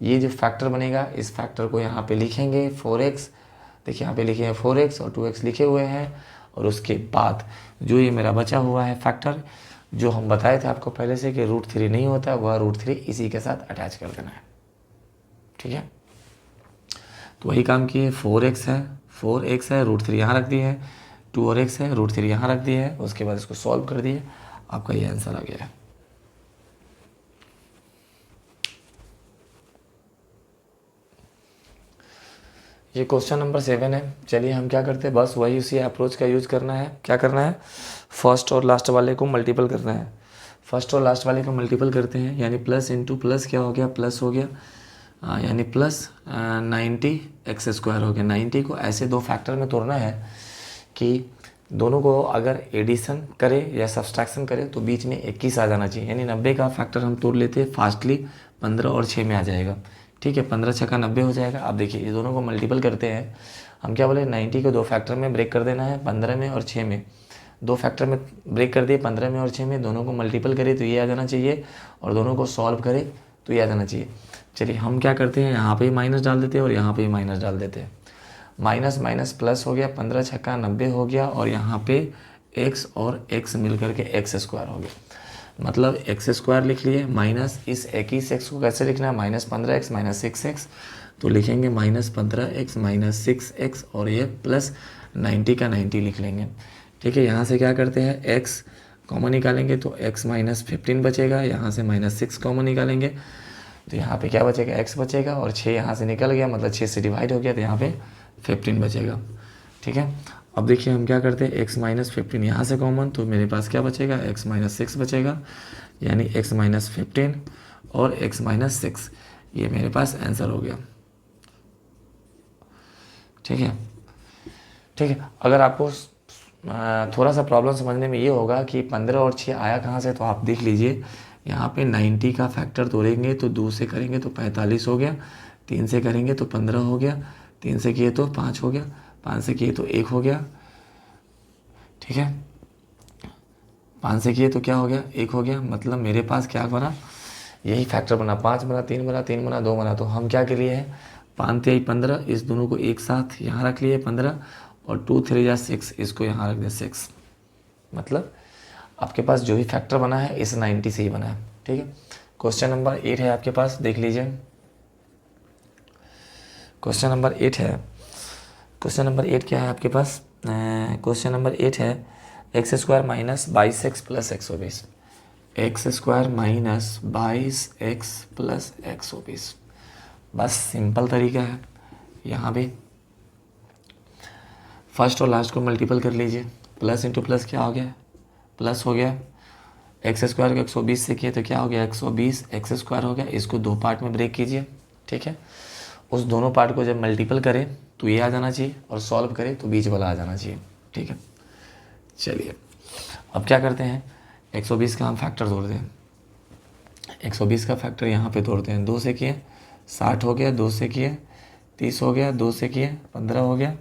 ये जो फैक्टर बनेगा इस फैक्टर को यहाँ पे लिखेंगे 4x, देखिए यहाँ पे लिखे हैं 4x और 2x लिखे हुए हैं। और उसके बाद जो ये मेरा बचा हुआ है फैक्टर, जो हम बताए थे आपको पहले से कि √3 नहीं होता, वह √3 इसी के साथ अटैच कर देना है, ठीक है। तो वही काम किए, 4x है, 4x है, √3 यहाँ रख दिए है, 2 और x है, √3 यहाँ रख दिए है। उसके बाद इसको सॉल्व कर दिए, आपका ये आंसर आ गया है। ये क्वेश्चन नंबर 7 है। चलिए हम क्या करते हैं, बस वही उसी अप्रोच का यूज़ करना है। क्या करना है, फर्स्ट और लास्ट वाले को मल्टीपल करना है। फर्स्ट और लास्ट वाले को मल्टीपल करते हैं, यानी प्लस इंटू प्लस क्या हो गया, प्लस हो गया, यानी प्लस 90x² हो गया। 90 को ऐसे दो फैक्टर में तोड़ना है कि दोनों को अगर एडिशन करे या सब्सट्रैक्शन करे तो बीच में 21 आ जाना चाहिए। यानी 90 का फैक्टर हम तोड़ लेते हैं फास्टली, 15 और 6 में आ जाएगा, ठीक है। 15 6 का 90 हो जाएगा। अब देखिए ये दोनों को मल्टीपल करते हैं, हम क्या बोले 90 को दो फैक्टर में ब्रेक कर देना है, 15 में और 6 में। दो फैक्टर में ब्रेक कर दिए, 15 में और 6 में, दोनों को मल्टीपल करे तो ये आ जाना चाहिए, और दोनों को सॉल्व करे तो ये आ जाना चाहिए। चलिए हम क्या करते हैं, यहाँ पे ही माइनस डाल देते हैं और यहाँ पे ही माइनस डाल देते हैं। माइनस माइनस प्लस हो गया, 15 छक्का 90 हो गया, और यहाँ पे x और x मिल करके x² हो गया। मतलब x² लिख लिए, माइनस इस 21x को कैसे लिखना है, -15x -6x, तो लिखेंगे -15x -6x, और ये प्लस 90 का 90 लिख लेंगे, ठीक है। यहाँ से क्या करते हैं, x कॉमन निकालेंगे तो x -15 बचेगा, यहाँ से -6 कॉमन निकालेंगे तो यहाँ पे क्या बचेगा, x बचेगा, और 6 यहाँ से निकल गया, मतलब 6 से डिवाइड हो गया तो यहाँ पे 15 बचेगा, ठीक है। अब देखिए हम क्या करते हैं, x -15 यहाँ से कॉमन, तो मेरे पास क्या बचेगा, x -6 बचेगा, यानी x -15 और x -6, ये मेरे पास आंसर हो गया, ठीक है। ठीक है, अगर आपको थोड़ा सा प्रॉब्लम समझने में ये होगा कि 15 और 6 आया कहाँ से, तो आप देख लीजिए यहाँ पे 90 का फैक्टर तोड़ेंगे तो 2 से करेंगे तो 45 हो गया, 3 से करेंगे तो 15 हो गया, 3 से किए तो 5 हो गया, 5 से किए तो 1 हो गया, ठीक है। 5 से किए तो क्या हो गया, 1 हो गया। मतलब मेरे पास क्या बना, यही फैक्टर बना, 5 बना, 3 बना, 3 बना, 2 बना। तो हम क्या के लिए है, 5 3 15, इस दोनों को एक साथ यहाँ रख लिए 15, और 2 3 6, इसको यहाँ रख दिया 6। मतलब आपके पास जो भी फैक्टर बना है इस 90 से ही बना है, ठीक है। क्वेश्चन नंबर 8 है आपके पास, देख लीजिए। क्वेश्चन नंबर 8 है, क्वेश्चन नंबर 8 क्या है आपके पास, क्वेश्चन नंबर 8 है x² - 22x + 120, x² - 22x + 120। बस सिंपल तरीका है, यहाँ भी फर्स्ट और लास्ट को मल्टीपल कर लीजिए, प्लस इंटू प्लस क्या हो गया, प्लस हो गया, x² को 120 से किए तो क्या हो गया, 120 x² हो गया। इसको दो पार्ट में ब्रेक कीजिए, ठीक है। उस दोनों पार्ट को जब मल्टीपल करें तो ये आ जाना चाहिए, और सॉल्व करें तो बीच वाला आ जाना चाहिए, ठीक है। चलिए अब क्या करते हैं, 120 का हम फैक्टर तोड़ते हैं। 120 का फैक्टर यहाँ पे तोड़ते हैं, 2 से किए 60 हो गया, 2 से किए 30 हो गया, 2 से किए 15 हो गया,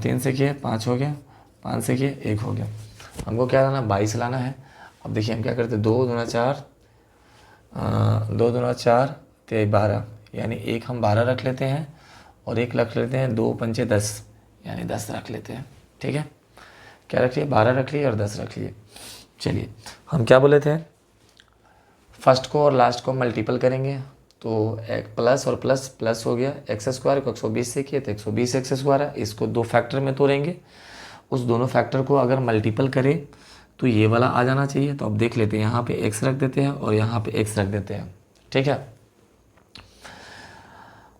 3 से किए 5 हो गया, 5 से किए 1 हो गया। हमको क्या लाना, 22 लाना है। अब देखिए हम क्या करते हैं, 2 दूना 4, 2 दूना 4 ते 12, यानी एक हम 12 रख लेते हैं, और एक रख लेते हैं 2 पंचे 10, यानी 10 रख लेते हैं, ठीक है। क्या रख लिए, 12 रख लिए और 10 रख लिए। चलिए हम क्या बोले थे, फर्स्ट को और लास्ट को मल्टीपल करेंगे तो एक प्लस और प्लस प्लस हो गया, x² को 120 से किए तो 120 x² है। इसको दो फैक्टर में तोड़ेंगे, उस दोनों फैक्टर को अगर मल्टीपल करें तो ये वाला आ जाना चाहिए। तो अब देख लेते हैं, यहाँ पे x रख देते हैं और यहाँ पे x रख देते हैं, ठीक है।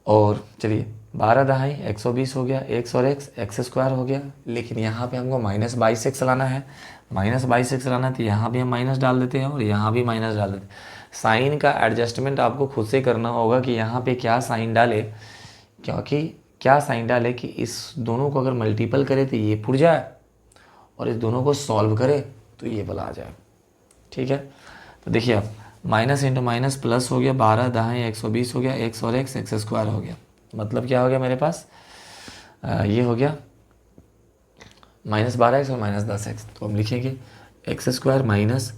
और चलिए 12 दहाई 120 हो गया, x और x² हो गया। लेकिन यहाँ पे हमको -22x लाना है, -22x लाना है, तो यहाँ भी हम माइनस डाल देते हैं और यहाँ भी माइनस डाल देते हैं। साइन का एडजस्टमेंट आपको खुद से करना होगा कि यहाँ पे क्या साइन डाले, क्योंकि क्या साइन डाले कि इस दोनों को अगर मल्टीपल करे तो ये फुट जाए, और इस दोनों को सॉल्व करे तो ये वाला आ जाए, ठीक है। तो देखिए अब माइनस इंटू माइनस प्लस हो गया, 12 दहाई 120 हो गया, x और x x² हो गया। मतलब क्या हो गया मेरे पास, ये हो गया -12x और -10x, तो हम लिखेंगे x² minus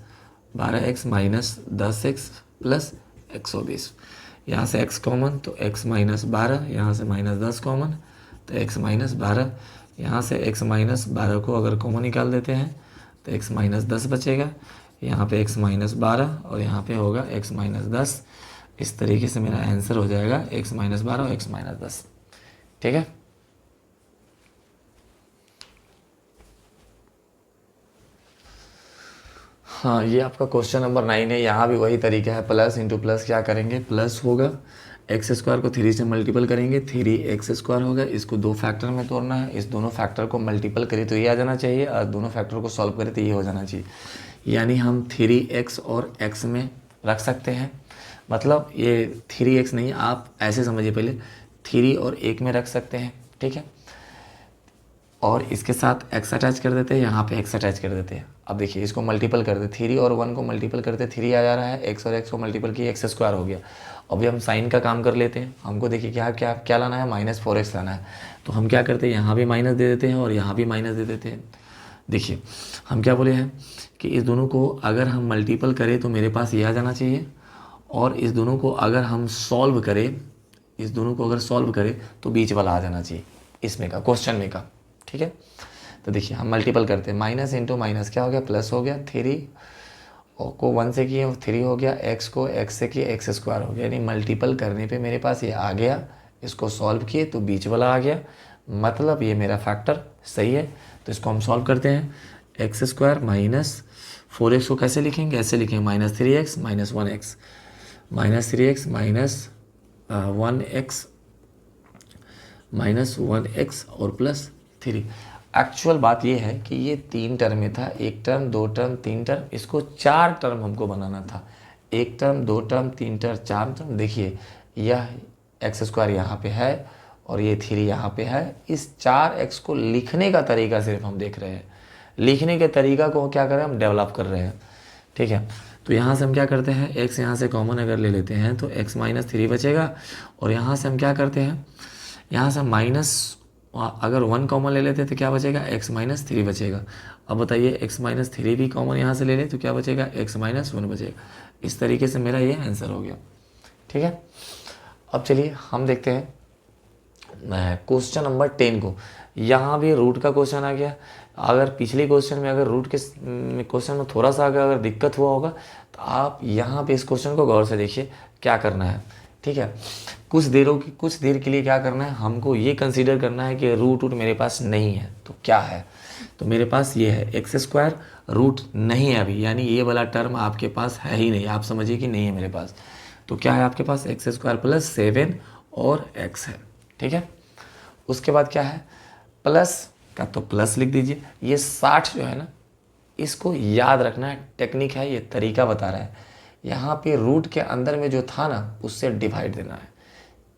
12x minus 10x plus 120। यहाँ से x कॉमन तो x माइनस 12, यहाँ से -10 कॉमन तो x माइनस 12, यहाँ से x माइनस 12 को अगर कॉमन निकाल देते हैं तो x माइनस 10 बचेगा, यहाँ पे x माइनस 12 और यहाँ पे होगा x माइनस 10। इस तरीके से मेरा आंसर हो जाएगा x माइनस 12 और x माइनस 10। ठीक है। हाँ, ये आपका क्वेश्चन नंबर 9 है। यहाँ भी वही तरीका है, प्लस इंटू प्लस क्या करेंगे, प्लस होगा, x² को 3 से मल्टीपल करेंगे, 3x² होगा, इसको दो फैक्टर में तोड़ना है, इस दोनों फैक्टर को मल्टीपल करें तो ये आ जाना चाहिए, और दोनों फैक्टर को सॉल्व करें तो ये हो जाना चाहिए। यानी हम 3x और x में रख सकते हैं, मतलब ये 3x नहीं, आप ऐसे समझिए, पहले 3 और 1 में रख सकते हैं। ठीक है, और इसके साथ x अटैच कर देते हैं, यहाँ पे x अटैच कर देते हैं। अब देखिए इसको मल्टीपल कर दे, 3 और 1 को मल्टीपल करते 3 आ जा रहा है, x और x को मल्टीपल किए x² हो गया। अभी हम साइन का काम कर लेते हैं, हमको देखिए क्या क्या क्या लाना है, -4x लाना है। तो हम क्या करते हैं, यहाँ भी माइनस दे देते हैं और यहाँ भी माइनस दे देते हैं। देखिए हम क्या बोले हैं कि इस दोनों को अगर हम मल्टीपल करें तो मेरे पास ये आ जाना चाहिए, और इस दोनों को अगर हम सॉल्व करें, इस दोनों को अगर सॉल्व करें तो बीच वाला आ जाना चाहिए इसमें का, क्वेश्चन में का। ठीक है, तो देखिए हम मल्टीपल करते हैं, माइनस इंटू माइनस क्या हो गया, प्लस हो गया, 3 को 1 से किए 3 हो गया, x को x से किए x² हो गया। यानी मल्टीपल करने पे मेरे पास ये आ गया, इसको सॉल्व किए तो बीच वाला आ गया, मतलब ये मेरा फैक्टर सही है। तो इसको हम सॉल्व करते हैं, x² माइनस 4x को कैसे लिखेंगे, ऐसे लिखेंगे, -3x minus 1x, -3x minus 1x minus 1x और प्लस 3। एक्चुअल बात ये है कि ये 3 टर्म में था, 1 टर्म 2 टर्म 3 टर्म, इसको 4 टर्म हमको बनाना था, 1 टर्म 2 टर्म 3 टर्म 4 टर्म। देखिए यह x² यहाँ पे है और ये 3 यहाँ पे है। इस 4x को लिखने का तरीका सिर्फ हम देख रहे हैं, लिखने के तरीका को क्या कर रहे हैं, हम डेवलप कर रहे हैं। ठीक है, तो यहाँ से हम क्या करते हैं, x यहाँ से कॉमन अगर ले लेते हैं तो x माइनस 3 बचेगा, और यहाँ से हम क्या करते हैं, यहाँ से माइनस अगर 1 कॉमन ले लेते तो क्या बचेगा, x माइनस 3 बचेगा। अब बताइए x माइनस 3 भी कॉमन यहाँ से ले ले तो क्या बचेगा, x माइनस 1 बचेगा। इस तरीके से मेरा ये आंसर हो गया। ठीक है, अब चलिए हम देखते हैं क्वेश्चन नंबर 10 को। यहाँ भी रूट का क्वेश्चन आ गया। अगर पिछले क्वेश्चन में अगर रूट के क्वेश्चन में थोड़ा सा अगर दिक्कत हुआ होगा तो आप यहाँ पे इस क्वेश्चन को गौर से देखिए क्या करना है। ठीक है, कुछ देर के लिए क्या करना है, हमको ये कंसीडर करना है कि रूट मेरे पास नहीं है तो क्या है, तो मेरे पास ये है x² रूट नहीं है अभी, यानी ये वाला टर्म आपके पास है ही नहीं, आप समझिए कि नहीं है मेरे पास। तो क्या है आपके पास, x² प्लस 7 और x है। ठीक है, उसके बाद क्या है, प्लस का तो प्लस लिख दीजिए। ये 60 जो है ना, इसको याद रखना है, टेक्निक है, ये तरीका बता रहा है। यहाँ पे रूट के अंदर में जो था ना उससे डिवाइड देना है,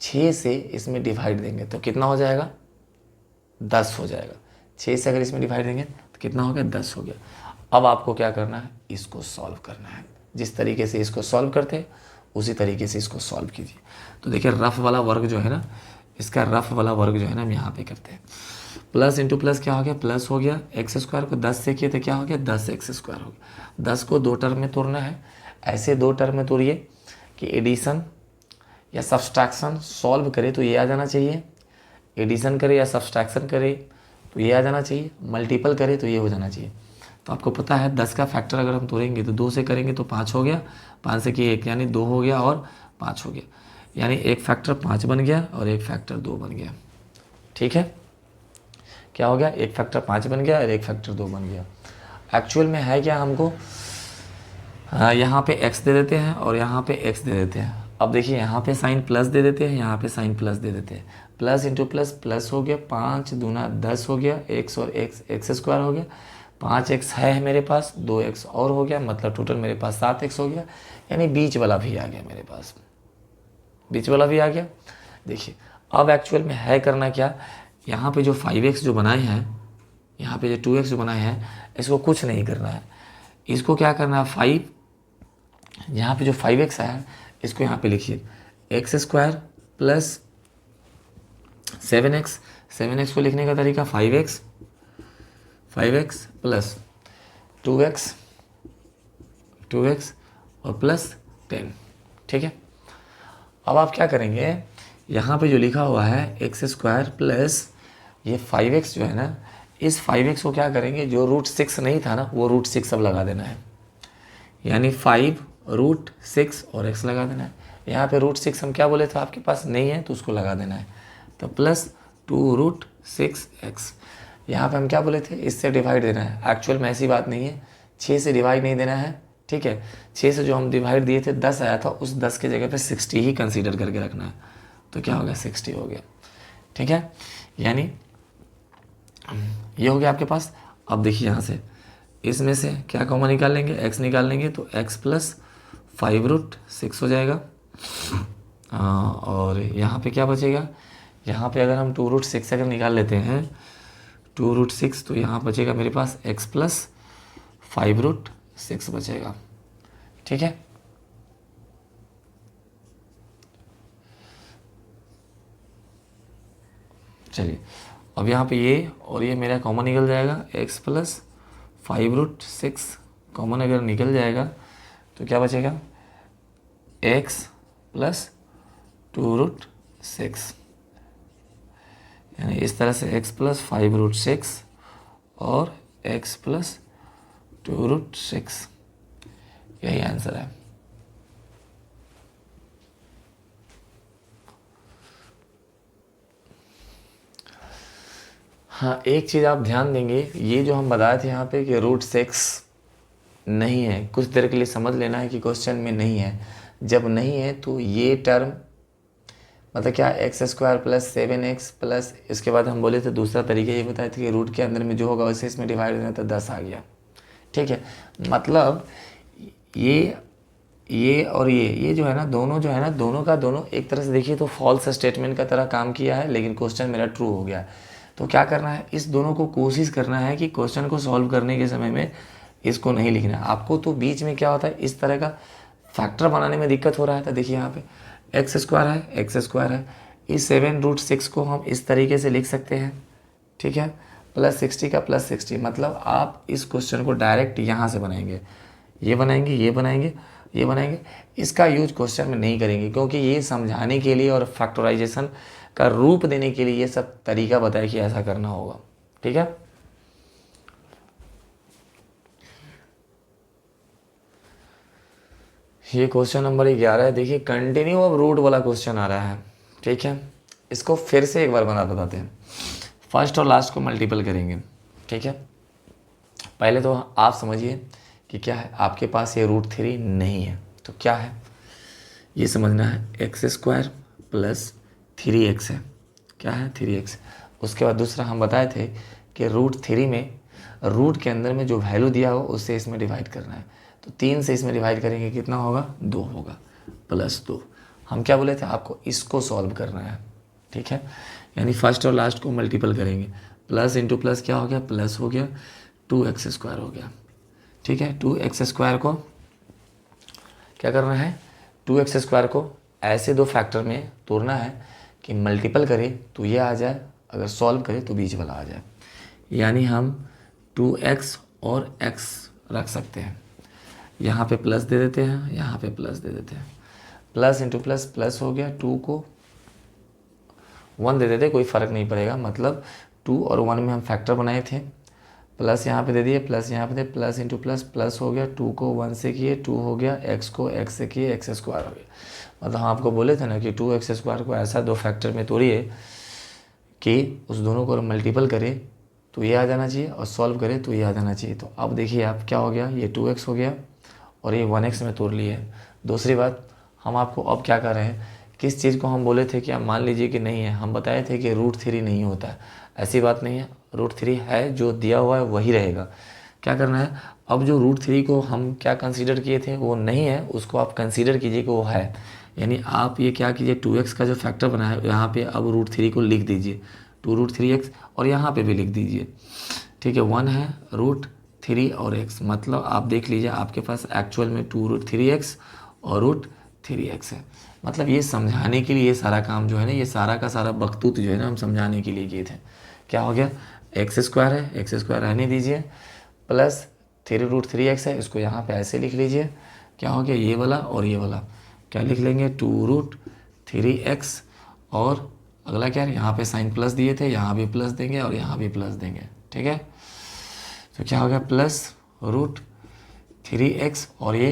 6 से इसमें डिवाइड देंगे तो कितना हो जाएगा, 10 हो जाएगा। 6 से अगर इसमें डिवाइड देंगे तो कितना हो गया, 10 हो गया। अब आपको क्या करना है, इसको सॉल्व करना है। जिस तरीके से इसको सॉल्व करते हैं उसी तरीके से इसको सॉल्व कीजिए। तो देखिए रफ वाला वर्क जो है ना, इसका रफ वाला वर्क जो है ना हम यहाँ पे करते हैं। प्लस इंटू प्लस क्या हो गया, प्लस हो गया, x² को 10 से किए तो क्या हो गया, 10x² हो गया। 10 को 2 टर्म में तोड़ना है, ऐसे 2 टर्म में तोड़िए कि एडिशन या सब्सट्रैक्शन सॉल्व करे तो ये आ जाना चाहिए, एडिशन करे या सब्सट्रैक्शन करे तो ये आ जाना चाहिए, मल्टीपल करे तो ये हो जाना चाहिए। तो आपको पता है 10 का फैक्टर अगर हम तोड़ेंगे तो 2 से करेंगे तो 5 हो गया, 5 से किए 1 यानी 2 हो गया और 5 हो गया, यानी एक फैक्टर 5 बन गया और एक फैक्टर 2 बन गया। ठीक है, क्या हो गया, एक फैक्टर 5 बन गया और एक फैक्टर 2 बन गया। एक्चुअल में है क्या, हमको यहाँ पे x दे देते हैं और यहाँ पे x दे देते हैं। अब देखिए यहाँ पे साइन प्लस दे देते हैं, यहाँ पे साइन प्लस दे देते हैं। प्लस इंटू प्लस प्लस हो गया, 5 दूना 10 हो गया, x और x² हो गया, 5x है मेरे पास, 2x और हो गया, मतलब टोटल मेरे पास 7x हो गया, यानी बीच वाला भी आ गया मेरे पास, बीच वाला भी आ गया। देखिए अब एक्चुअल में है करना क्या, यहाँ पे जो 5x जो बनाए हैं, यहाँ पे जो 2x जो बनाए हैं, इसको कुछ नहीं करना है। इसको क्या करना है, 5 यहाँ पे जो 5x है इसको यहाँ पे लिखिए, x² प्लस 7x। 7x को लिखने का तरीका 5x 5x प्लस 2x और प्लस 10। ठीक है, अब आप क्या करेंगे, यहाँ पे जो लिखा हुआ है एक्स स्क्वायर प्लस ये 5x जो है ना, इस 5x को क्या करेंगे, जो √6 नहीं था ना वो √6 अब लगा देना है, यानी 5√6 और x लगा देना है। यहाँ पे √6 हम क्या बोले थे आपके पास नहीं है तो उसको लगा देना है, तो प्लस 2√6x। यहाँ पे हम क्या बोले थे, इससे डिवाइड देना है। एक्चुअल में ऐसी बात नहीं है, 6 से डिवाइड नहीं देना है। ठीक है, 6 से जो हम डिवाइड दिए थे 10 आया था, उस 10 के जगह पे 60 ही कंसीडर करके रखना है, तो क्या हो गया 60 हो गया। ठीक है, यानी ये हो गया आपके पास। अब देखिए यहाँ से इसमें से क्या कॉमन निकाल लेंगे, x निकाल लेंगे तो x प्लस 5√6 हो जाएगा। और यहाँ पे क्या बचेगा, यहाँ पे अगर हम 2√6 अगर निकाल लेते हैं 2√6 तो यहाँ बचेगा मेरे पास x प्लस 5√6 बचेगा। ठीक है, चलिए अब यहाँ पे ये और ये मेरा कॉमन निकल जाएगा, x प्लस 5√6 कॉमन अगर निकल जाएगा तो क्या बचेगा, x प्लस 2√6, यानी इस तरह से x प्लस 5√6 और x प्लस 2√6, यही आंसर है। हाँ, एक चीज़ आप ध्यान देंगे, ये जो हम बताए थे यहाँ पे कि √6 नहीं है, कुछ देर के लिए समझ लेना है कि क्वेश्चन में नहीं है। जब नहीं है तो ये टर्म मतलब क्या, x² प्लस 7x प्लस, इसके बाद हम बोले थे दूसरा तरीका ये बताए थे कि रूट के अंदर में जो होगा वैसे इसमें डिवाइड देना, तो 10 आ गया। ठीक है, मतलब ये और ये जो है ना, दोनों जो है ना, दोनों का दोनों एक तरह से देखिए तो फॉल्स स्टेटमेंट का तरह काम किया है, लेकिन क्वेश्चन मेरा ट्रू हो गया। तो क्या करना है, इस दोनों को कोशिश करना है कि क्वेश्चन को सॉल्व करने के समय में इसको नहीं लिखना है आपको। तो बीच में क्या होता है, इस तरह का फैक्टर बनाने में दिक्कत हो रहा है। तो देखिए यहाँ पे x² है, इस 7√6 को हम इस तरीके से लिख सकते हैं। ठीक है, प्लस 60 का प्लस 60, मतलब आप इस क्वेश्चन को डायरेक्ट यहाँ से बनाएंगे, ये बनाएंगे, ये बनाएंगे, ये बनाएंगे। इसका यूज क्वेश्चन में नहीं करेंगे, क्योंकि ये समझाने के लिए और फैक्टराइजेशन का रूप देने के लिए ये सब तरीका बताया कि ऐसा करना होगा। ठीक है, ये क्वेश्चन नंबर 11 है। देखिए कंटिन्यू अब रूट वाला क्वेश्चन आ रहा है। ठीक है, इसको फिर से एक बार बना बताते हैं। फर्स्ट और लास्ट को मल्टीपल करेंगे। ठीक है, पहले तो आप समझिए कि क्या है, आपके पास ये √3 नहीं है तो क्या है ये समझना है, x² प्लस 3x है, क्या है 3x। उसके बाद दूसरा हम बताए थे कि √3 में रूट के अंदर में जो वैल्यू दिया हो उससे इसमें डिवाइड करना है, तो 3 से इसमें डिवाइड करेंगे कितना होगा, 2 होगा, प्लस 2। हम क्या बोले थे आपको, इसको सॉल्व करना है। ठीक है, यानी फर्स्ट और लास्ट को मल्टीपल करेंगे, प्लस इंटू प्लस क्या हो गया, प्लस हो गया, 2x² हो गया। ठीक है, 2x² को क्या करना है, 2x² को ऐसे दो फैक्टर में तोड़ना है कि मल्टीपल करे तो ये आ जाए, अगर सॉल्व करे तो बीच वाला आ जाए। यानी हम 2x और x रख सकते हैं, यहाँ पे प्लस दे देते हैं, यहाँ पे प्लस दे देते हैं, प्लस इंटू प्लस प्लस हो गया, 2 को 1 दे देते, कोई फ़र्क नहीं पड़ेगा, मतलब 2 और 1 में हम फैक्टर बनाए थे, प्लस यहाँ पे दे दिए, प्लस यहाँ पे दे, प्लस इंटू प्लस प्लस हो गया, 2 को 1 से किए 2 हो गया, x को x से किए x² हो गया। मतलब हम आपको बोले थे ना कि 2x² को ऐसा दो फैक्टर में तोड़िए कि उस दोनों को मल्टीपल करे तो ये आ जाना चाहिए और सॉल्व करे तो ये आ जाना चाहिए। तो अब देखिए आप क्या हो गया, ये 2x हो गया और ये 1x में तोड़ लिए। दूसरी बात हम आपको अब क्या कर रहे हैं, किस चीज़ को हम बोले थे कि आप मान लीजिए कि नहीं है, हम बताए थे कि √3 नहीं होता है, ऐसी बात नहीं है, √3 है, जो दिया हुआ है वही रहेगा। क्या करना है, अब जो √3 को हम क्या कंसीडर किए थे वो नहीं है, उसको आप कंसीडर कीजिए कि वो है। यानी आप ये क्या कीजिए, 2x का जो फैक्टर बना है यहाँ पे अब √3 को लिख दीजिए, 2√3x, और यहाँ पे भी लिख दीजिए। ठीक है, 1 है √3 और x, मतलब आप देख लीजिए आपके पास एक्चुअल में 2√3x और √3x है। मतलब ये समझाने के लिए ये सारा काम जो है ना, ये सारा का सारा बकतूत जो है ना हम समझाने के लिए किए थे। क्या हो गया, एक्स स्क्वायर है, एक्स स्क्वायर रहने दीजिए, प्लस 3√3x है, इसको यहाँ पे ऐसे लिख लीजिए, क्या हो गया ये वाला और ये वाला, क्या लिख लेंगे 2√3x, और अगला क्या है, यहाँ पे साइन प्लस दिए थे, यहाँ भी प्लस देंगे और यहाँ भी प्लस देंगे, ठीक है। तो क्या हो गया +√3x, और ये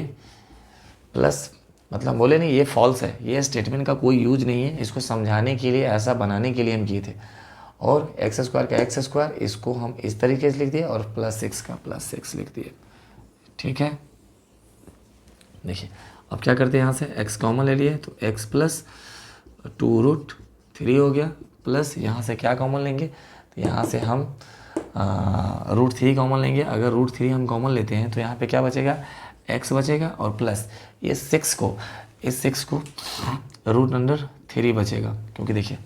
प्लस, मतलब बोले नहीं ये फॉल्स है, ये स्टेटमेंट का कोई यूज नहीं है, इसको समझाने के लिए, ऐसा बनाने के लिए हम किए थे। और एक्स स्क्वायर का एक्स स्क्वायर, इसको हम इस तरीके से लिख दिए, और +6 का +6 लिख दिए, ठीक है। देखिए अब क्या करते हैं, यहाँ से x कॉमन ले लिए, तो x + 2√3 हो गया, प्लस यहाँ से क्या कॉमन लेंगे, तो यहाँ से हम √3 कॉमन लेंगे। अगर √3 हम कॉमन लेते हैं तो यहाँ पे क्या बचेगा, x बचेगा, और प्लस ये 6 को, इस 6 को √3 बचेगा, क्योंकि देखिए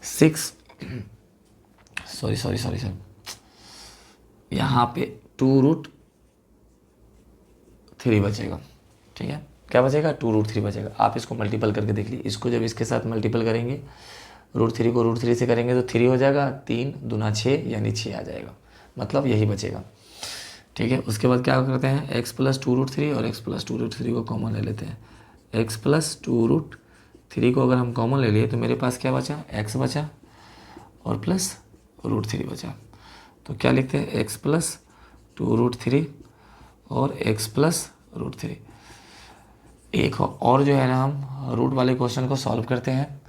6 सॉरी यहाँ पे 2√3 बचेगा, ठीक है। क्या बचेगा, 2√3 बचेगा। आप इसको मल्टीपल करके देख लीजिए, इसको जब इसके साथ मल्टीपल करेंगे, √3 को √3 से करेंगे तो 3 हो जाएगा, 3 दूना 6 यानी 6 आ जाएगा, मतलब यही बचेगा, ठीक है। उसके बाद क्या करते हैं, x + 2√3 और x + 2√3 को कॉमन ले लेते हैं। x + 2√3 को अगर हम कॉमन ले लिए तो मेरे पास क्या बचा, x बचा और प्लस √3 बचा। तो क्या लिखते हैं, x + 2√3 और x + √3। एक और जो है ना, हम रूट वाले क्वेश्चन को सॉल्व करते हैं।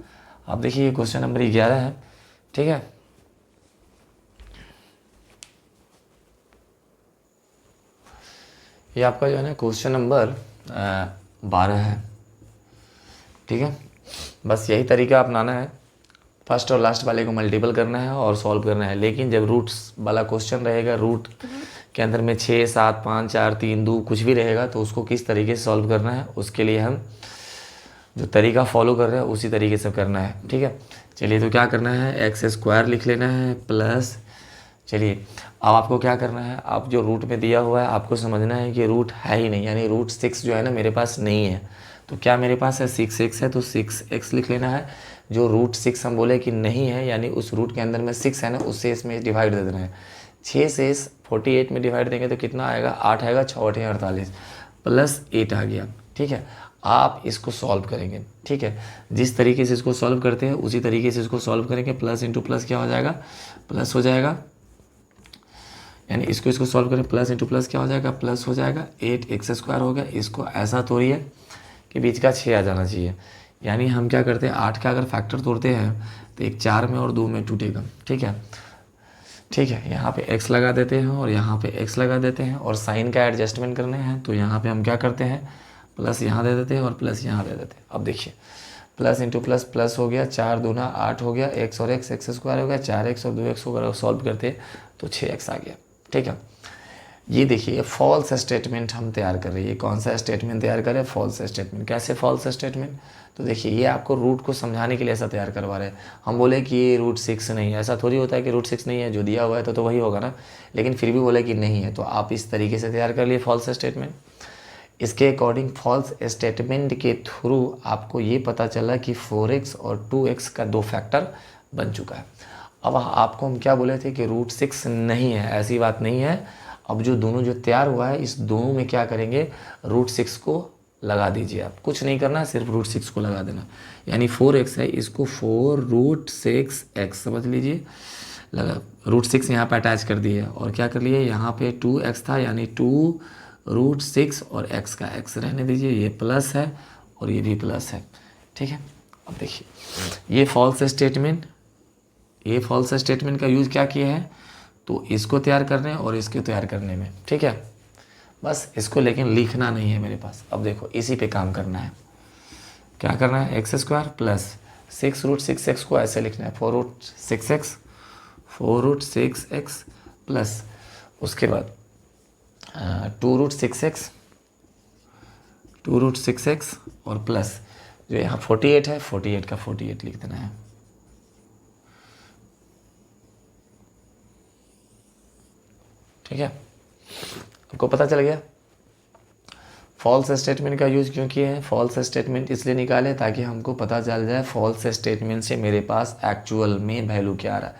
अब देखिए ये क्वेश्चन नंबर 11 है, ठीक है। ये आपका जो है ना क्वेश्चन नंबर 12 है, ठीक है। बस यही तरीका अपनाना है, फर्स्ट और लास्ट वाले को मल्टीपल करना है और सॉल्व करना है। लेकिन जब रूट्स वाला क्वेश्चन रहेगा, रूट के अंदर में 6, 7, 5, 4, 3, 2 कुछ भी रहेगा, तो उसको किस तरीके से सॉल्व करना है, उसके लिए हम जो तरीका फॉलो कर रहे हैं उसी तरीके से करना है, ठीक है। चलिए तो क्या करना है, x² लिख लेना है, प्लस, चलिए अब आपको क्या करना है, आप जो रूट में दिया हुआ है आपको समझना है कि रूट है ही नहीं, यानी √6 जो है ना मेरे पास नहीं है। तो क्या मेरे पास है 6x है, तो 6x लिख लेना है। जो √6 हम बोले कि नहीं है, यानी उस रूट के अंदर में 6 है ना, उससे इसमें डिवाइड दे देना है। 6 से इस 48 में डिवाइड देंगे तो कितना आएगा, 8 आएगा, 6 8 48 प्लस 8 आ गया, ठीक है। आप इसको सॉल्व करेंगे, ठीक है। जिस तरीके से इसको सॉल्व करते हैं उसी तरीके से इसको सॉल्व करेंगे। प्लस इंटू प्लस क्या हो जाएगा, प्लस हो जाएगा, यानी इसको सॉल्व करें, प्लस इंटू प्लस क्या हो जाएगा, प्लस हो जाएगा। 8x² हो गया। इसको ऐसा तोड़िए कि बीच का 6 आ जाना चाहिए। यानी हम क्या करते हैं, 8 का अगर फैक्टर तोड़ते हैं तो एक 4 में और 2 में टूटेगा, ठीक है, ठीक है। यहाँ पे x लगा देते हैं और यहाँ पे x लगा देते हैं, और साइन का एडजस्टमेंट करने हैं तो यहाँ पे हम क्या करते हैं, प्लस यहाँ दे देते हैं और प्लस यहाँ दे देते हैं। अब देखिए प्लस इंटू प्लस प्लस हो गया, 4 दूना 8 हो गया, x और x स्क्वायर हो गया, 4x और 2x को अगर सॉल्व करते हैं तो 6x आ गया, ठीक है। ये देखिए फॉल्स स्टेटमेंट हम तैयार कर रहे हैं। ये कौन सा स्टेटमेंट तैयार कर रहे हैं, फॉल्स स्टेटमेंट। कैसे फॉल्स स्टेटमेंट, तो देखिए ये आपको रूट को समझाने के लिए ऐसा तैयार करवा रहे हैं। हम बोले कि ये √6 नहीं है, ऐसा थोड़ी होता है कि √6 नहीं है, जो दिया हुआ है तो वही होगा ना, लेकिन फिर भी बोले कि नहीं है, तो आप इस तरीके से तैयार कर लिए फॉल्स स्टेटमेंट। इसके अकॉर्डिंग फॉल्स स्टेटमेंट के थ्रू आपको ये पता चला कि 4x और 2x का 2 फैक्टर बन चुका है। अब आपको हम क्या बोले थे कि √6 नहीं है, ऐसी बात नहीं है। अब जो दोनों जो तैयार हुआ है, इस दोनों में क्या करेंगे, √6 को लगा दीजिए। आप कुछ नहीं करना, सिर्फ √6 को लगा देना। यानी 4x है, इसको 4√6x समझ लीजिए, लगा √6 यहाँ पे अटैच कर दिए, और क्या कर लिए, यहाँ पे 2x था, यानी 2√6 और x का x रहने दीजिए। ये प्लस है और ये भी प्लस है, ठीक है। अब देखिए ये फॉल्स स्टेटमेंट, ये फॉल्स स्टेटमेंट का यूज़ क्या किया है, तो इसको तैयार करने और इसको तैयार करने में, ठीक है। बस इसको लेकिन लिखना नहीं है मेरे पास। अब देखो इसी पे काम करना है। क्या करना है, x² प्लस 6√6x को ऐसे लिखना है, 4√6x प्लस उसके बाद 2√6x और प्लस जो यहाँ 48 है, 48 का 48 लिख देना है, ठीक है। आपको पता चल गया फॉल्स स्टेटमेंट का यूज़ क्यों किए हैं। फॉल्स स्टेटमेंट इसलिए निकाले ताकि हमको पता चल जाए फॉल्स स्टेटमेंट से मेरे पास एक्चुअल में वैल्यू क्या आ रहा है।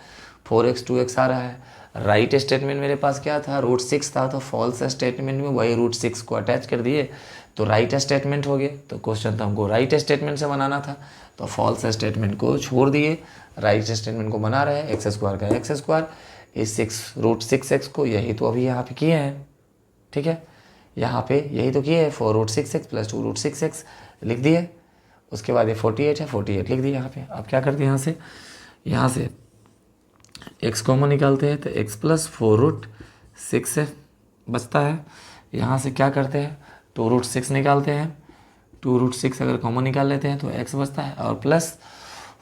4x 2x आ रहा है। राइट स्टेटमेंट मेरे पास क्या था, √6 था, तो फॉल्स स्टेटमेंट में वही √6 को अटैच कर दिए तो राइट स्टेटमेंट हो गया। तो क्वेश्चन तो हमको राइट स्टेटमेंट से बनाना था, तो फॉल्स स्टेटमेंट को छोड़ दिए, राइट स्टेटमेंट को बना रहे हैं। x² का x², इस √6x को यही तो अभी यहाँ पे किए हैं, ठीक है, यहाँ पे यही तो किए हैं, 4√6x + 2√6x लिख दिए। उसके बाद ये 48 है, 48 लिख दिए यहाँ पे। अब क्या करते हैं, यहाँ से x कॉमन निकालते हैं तो x + 4√6 से बचता है। यहाँ से क्या करते हैं, 2√6 निकालते हैं, 2√6 अगर कॉमन निकाल लेते हैं तो x बचता है और प्लस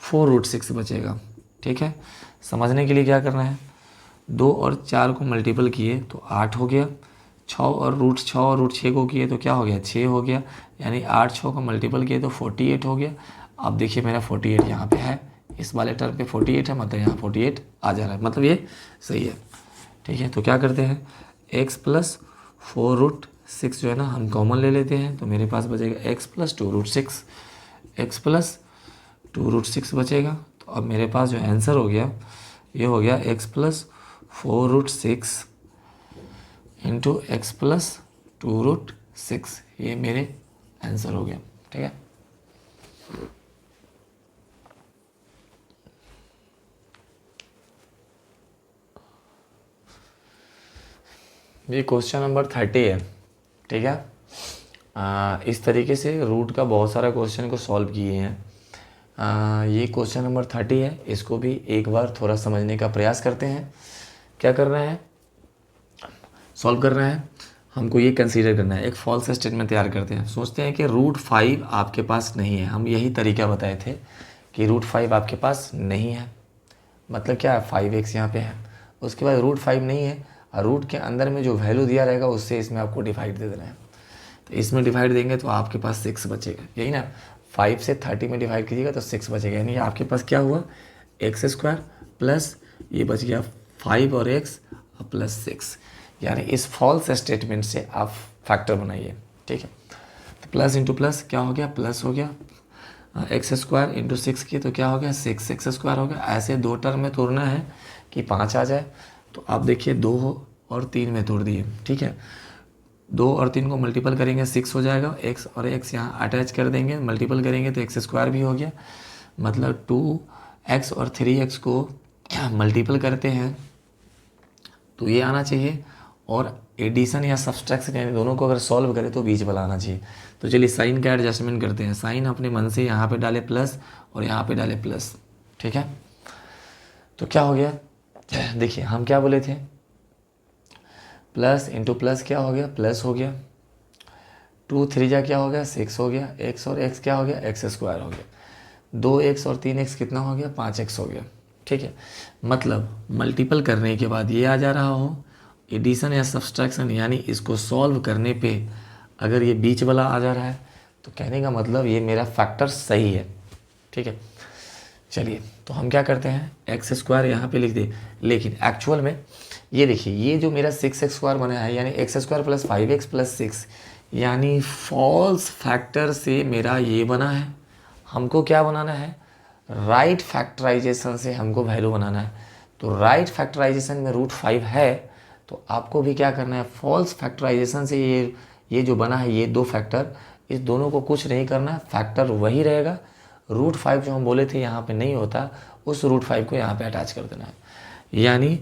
4√6 बचेगा, ठीक है। समझने के लिए क्या करना है, 2 और 4 को मल्टीपल किए तो 8 हो गया, 6 और √6 को किए तो क्या हो गया, 6 हो गया, यानी 8 6 को मल्टीपल किए तो 48 हो गया। अब देखिए मेरा 48 यहाँ पे है, इस वाले टर्म पे 48 है, मतलब यहाँ 48 आ जा रहा है, मतलब ये सही है, ठीक है। तो क्या करते हैं, x + 4√6 जो है ना हम कॉमन ले लेते हैं, तो मेरे पास बचेगा x + 2√6, x + 2√6 बचेगा। तो अब मेरे पास जो आंसर हो गया ये हो गया x + 4√6 × x + 2√6, ये मेरे आंसर हो गया, ठीक है। ये क्वेश्चन नंबर 30 है, ठीक है। इस तरीके से रूट का बहुत सारा क्वेश्चन को सॉल्व किए हैं। ये क्वेश्चन नंबर 30 है, इसको भी एक बार थोड़ा समझने का प्रयास करते हैं। क्या करना है, सॉल्व करना है, हमको ये कंसीडर करना है, एक फॉल्स स्टेटमेंट तैयार करते हैं। सोचते हैं कि √5 आपके पास नहीं है, हम यही तरीका बताए थे कि √5 आपके पास नहीं है, मतलब क्या है, 5x यहाँ पे है, उसके बाद √5 नहीं है, और रूट के अंदर में जो वैल्यू दिया रहेगा उससे इसमें आपको डिवाइड दे देना है। तो इसमें डिवाइड देंगे तो आपके पास 6 बचेगा, यही ना, 5 से 30 में डिवाइड कीजिएगा तो 6 बचेगा, यानी आपके पास क्या हुआ, x² प्लस ये बच गया 5 और x प्लस 6, यानी इस फॉल्स स्टेटमेंट से आप फैक्टर बनाइए, ठीक है। तो प्लस इंटू प्लस क्या हो गया, प्लस हो गया, x² × 6 की तो क्या हो गया, 6x² हो गया। ऐसे दो टर्म में तोड़ना है कि 5 आ जाए, तो आप देखिए 2 और 3 में तोड़ दिए, ठीक है। 2 और 3 को मल्टीपल करेंगे 6 हो जाएगा, x और x यहाँ अटैच कर देंगे, मल्टीपल करेंगे तो x² भी हो गया, मतलब 2x और 3x को मल्टीपल करते हैं तो ये आना चाहिए, और एडिशन या सब्सट्रैक्शन यानी दोनों को अगर सॉल्व करें तो बीच वाला आना चाहिए। तो चलिए साइन का एडजस्टमेंट करते हैं, साइन अपने मन से यहाँ पे डाले प्लस और यहाँ पे डाले प्लस, ठीक है। तो क्या हो गया, देखिए हम क्या बोले थे, प्लस इंटू प्लस क्या हो गया, प्लस हो गया, 2 3 जा क्या हो गया, 6 हो गया, x और x क्या हो गया, x² हो गया, 2x और 3x कितना हो गया, 5x हो गया, ठीक है। मतलब मल्टीपल करने के बाद ये आ जा रहा हो, एडिशन या सब्सट्रैक्शन यानी इसको सॉल्व करने पे अगर ये बीच वाला आ जा रहा है तो कहने का मतलब ये मेरा फैक्टर सही है, ठीक है। चलिए तो हम क्या करते हैं, x² यहाँ पे लिख दे, लेकिन एक्चुअल में ये देखिए ये जो मेरा 6x² बना है यानी x² + 5x + 6, यानी फॉल्स फैक्टर से मेरा ये बना है। हमको क्या बनाना है, राइट फैक्टराइजेशन से हमको वैल्यू बनाना है। तो राइट फैक्टराइजेशन में √5 है, तो आपको भी क्या करना है, फॉल्स फैक्टराइजेशन से ये जो बना है ये दो फैक्टर, इस दोनों को कुछ नहीं करना, फैक्टर वही रहेगा। √5 जो हम बोले थे यहाँ पे नहीं होता, उस √5 को यहाँ पे अटैच कर देना है, यानी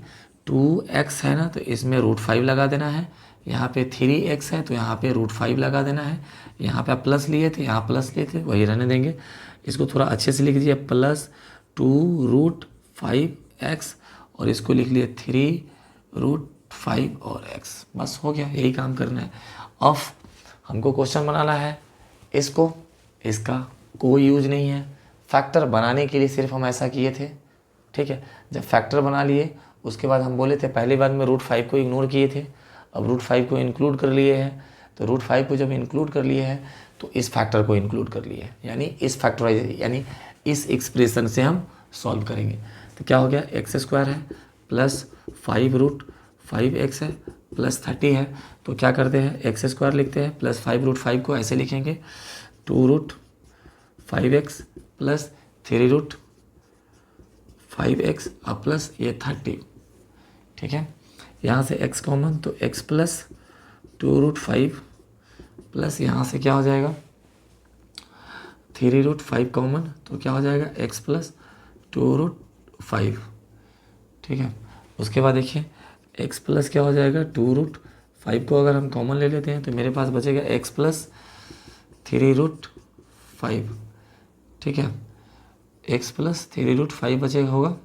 2x है ना तो इसमें √5 लगा देना है, यहाँ पे 3x है तो यहाँ पे √5 लगा देना है, यहाँ पे आप प्लस लिए थे यहाँ प्लस लिए थे वही रहने देंगे। इसको थोड़ा अच्छे से लिख दीजिए, +2√5x और इसको लिख लिए 3√5 और x, बस हो गया, यही काम करना है। अब हमको क्वेश्चन बनाना है, इसका कोई यूज नहीं है, फैक्टर बनाने के लिए सिर्फ हम ऐसा किए थे, ठीक है। जब फैक्टर बना लिए उसके बाद हम बोले थे पहली बार में √5 को इग्नोर किए थे, अब √5 को इंक्लूड कर लिए हैं, तो √5 को जब इंक्लूड कर लिए हैं तो इस फैक्टर को इंक्लूड कर लिए हैं, यानी इस फैक्टराइज यानी इस एक्सप्रेशन से हम सॉल्व करेंगे। तो क्या हो गया, x² है प्लस 5√5x है प्लस 30 है, तो क्या करते हैं x² लिखते हैं प्लस 5√5 को ऐसे लिखेंगे 2√5x प्लस 3√5 5x प्लस ये 30, ठीक है। यहाँ से x कॉमन, तो x प्लस 2√5 प्लस यहाँ से क्या हो जाएगा 3√5 कॉमन, तो क्या हो जाएगा x प्लस 2√5, ठीक है। उसके बाद देखिए x प्लस क्या हो जाएगा 2√5 को अगर हम कॉमन ले लेते हैं तो मेरे पास बचेगा x प्लस 3√5, ठीक है। x प्लस 3√5 बचेगा होगा,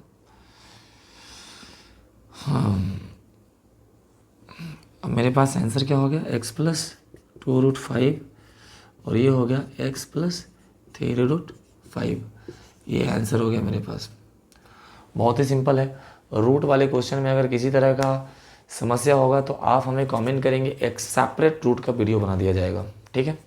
हाँ। अब मेरे पास आंसर क्या हो गया x प्लस 2√5 और ये हो गया x प्लस 3√5, ये आंसर हो गया मेरे पास। बहुत ही सिंपल है। रूट वाले क्वेश्चन में अगर किसी तरह का समस्या होगा तो आप हमें कमेंट करेंगे, एक सेपरेट रूट का वीडियो बना दिया जाएगा, ठीक है।